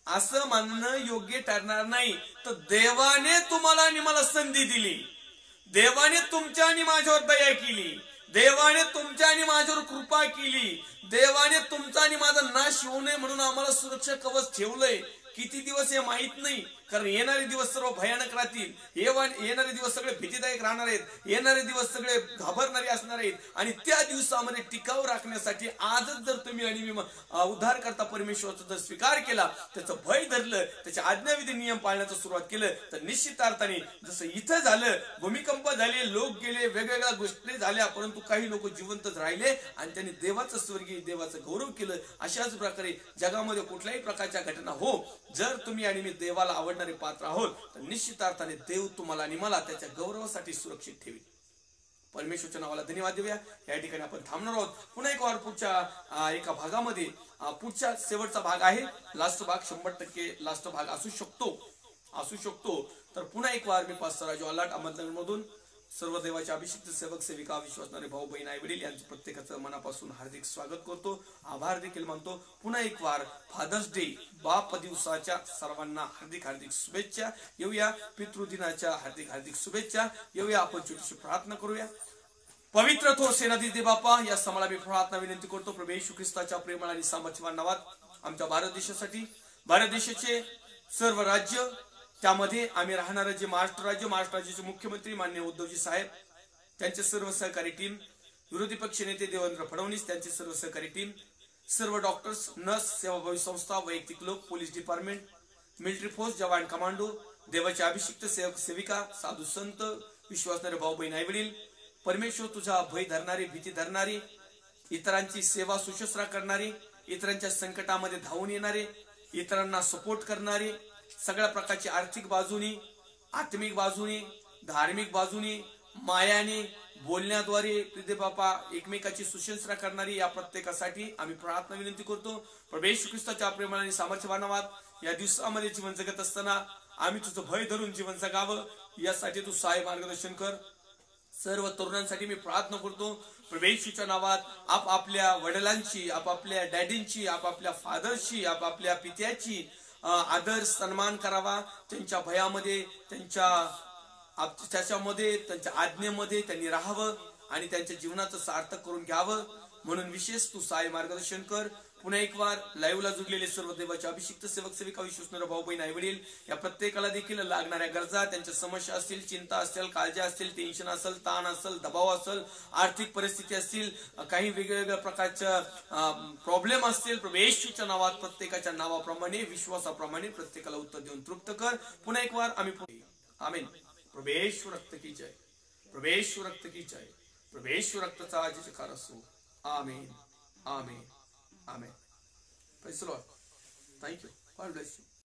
असं मानणं योग्य ठरणार नाही. तर देवाने तुम्हाला आणि मला संधी दिली, देवाने तुमच्या आणि माझ्यावर दया केली, देवाने तुमच्या आणि माझ्यावर कृपा केली, देवाने तुमचा आणि माझा नाश होऊ नये म्हणून आम्हाला सुरक्षा कवच ठेवलंय. किती दिवस हे माहित नाही, कारण येणारे दिवस सर्व भयानक राहतील, येणारे दिवस सगळे भीतीदायक राहणार आहेत, येणारे दिवस सगळे घाबरणारे असणार आहेत. आणि त्या दिवसामध्ये टिकाव राखण्यासाठी आजच जर तुम्ही आणि मी उद्धार करता परमेश्वराचा जर स्वीकार केला, त्याचं भय धरलं, त्याच्या आज्ञाविधी नियम पाळण्याचं सुरुवात केलं, तर निश्चित अर्थाने जसं इथं झालं, भूमिकंप झाले, लोक गेले, वेगवेगळ्या गोष्टी झाल्या, परंतु काही लोक जिवंतच राहिले आणि त्यांनी देवाचं स्वर्गीय देवाचं गौरव केलं. अशाच प्रकारे जगामध्ये कुठल्याही प्रकारच्या घटना हो, जर तुम्ही आणि मी देवाला आवडणारे पात्र आहोत, तर निश्चित अर्थाने देव तुम्हाला आणि मला त्याच्या गौरवासाठी सुरक्षित ठेवी. परमेश्वरच्या नावाला धन्यवाद देऊया. या ठिकाणी आपण थांबणार आहोत. पुन्हा एक वार पुढच्या एका भागामध्ये, पुढच्या शेवटचा भाग आहे, लास्ट भाग, 100% लास्ट भाग असू शकतो. तर पुन्हा एक वार मी पास्टर राजू आलाट अहमदनगर मधून सर्व देवाचे अभिषिक्त सेवक सेविका विश्वासणारे भाऊ बहीण आई वडील यांचं प्रत्येकाचं मनापासून हार्दिक स्वागत करतो, आभार देखील मानतो. पुन्हा एक वार फादर्स डे, बाप दिवसाच्या सर्वांना हार्दिक हार्दिक शुभेच्छा. येऊया पितृदिनाच्या हार्दिक हार्दिक शुभेच्छा. येऊया आपण छोटीशी प्रार्थना करूया. पवित्र थोर सेनाधी दे बापा, या समाला मी प्रार्थना विनंती करतो. प्रभू येशू ख्रिस्ताच्या प्रेमळ आणि सामर्थ्यवान नावात आमच्या भारत देशासाठी, भारत देशाचे सर्व राज्य, त्यामध्ये आम्ही राहणारे जे महाराष्ट्र राज्याचे मुख्यमंत्री माननीय उद्धवजी साहेब, त्यांचे सर्व सहकारी टीम, विरोधी पक्ष नेते देवेंद्र फडणवीस त्यांचे सर्व सहकारी टीम, सर्व डॉक्टर्स, नर्स, सेवाभावी संस्था, वैयक्तिक लोक, पोलीस डिपार्टमेंट, मिलिटरी फोर्स, जवान कमांडो, देवाचे अभिषिक्त सेवक सेविका साधू संत विश्वासणारे भाऊ बहीण आई वडील, परमेश्वर तुझा भय धरणारी, भीती धरणारी, इतरांची सेवा सुश्रूषा करणारी, इतरांच्या संकटामध्ये धावून येणारे, इतरांना सपोर्ट करणारे, सगळ्या प्रकारची आर्थिक बाजूनी, आत्मिक बाजूनी, धार्मिक बाजूनी, मायाने बोलण्याद्वारे प्रिय बापा एकमेकाची सुश्रूषा करणारी या प्रत्येकासाठी आम्ही प्रार्थना विनंती करतो. प्रभू येशू ख्रिस्ताच्या प्रेमाने आणि सामर्थ्यवान नावात या दिवसामध्ये जीवन जगत असताना आम्ही तुझं भय धरून जीवन जगावं यासाठी तू सहाय्य मार्गदर्शन कर. सर्व तरुणांसाठी मी प्रार्थना करतो प्रभू येशूच्या नावात. आपापल्या वडिलांची, आपापल्या डॅडींची, आपापल्या फादरची, आपापल्या पित्याची आदर सन्मान करावा. त्यांच्या भयामध्ये, त्याच्यामध्ये, त्यांच्या आज्ञेमध्ये त्यांनी राहावं आणि त्यांच्या जीवनाचं सार्थक करून घ्यावं म्हणून विशेष तू सहाय्य मार्गदर्शन कर. पुन्हा एक वार लाईव्हला जुडलेले सर्व देवाचे अभिषिक्त सेवक सेविका, विश्वासणारे भाऊ बहीण आई वडील, या प्रत्येकाला देखील लागणाऱ्या गरजा, त्यांच्या समस्या असतील, चिंता असतील, काळज्या असतील, टेन्शन असेल, ताण असेल, दबाव असेल, आर्थिक परिस्थिती असतील, काही वेगवेगळ्या प्रकारच्या प्रॉब्लेम असतील, प्रभू येशूच्या नावात प्रत्येकाच्या नावाप्रमाणे, विश्वासाप्रमाणे प्रत्येकाला उत्तर देऊन तृप्त कर. पुन्हा एक वार आम्ही आमेन. प्रभू येशू रक्त की जय, प्रभू येशू रक्त की जय, प्रभू येशू रक्ताचा आज जयकार असो. आमेन, आमेन, आमेन. Praise the Lord. Thank you. God bless you.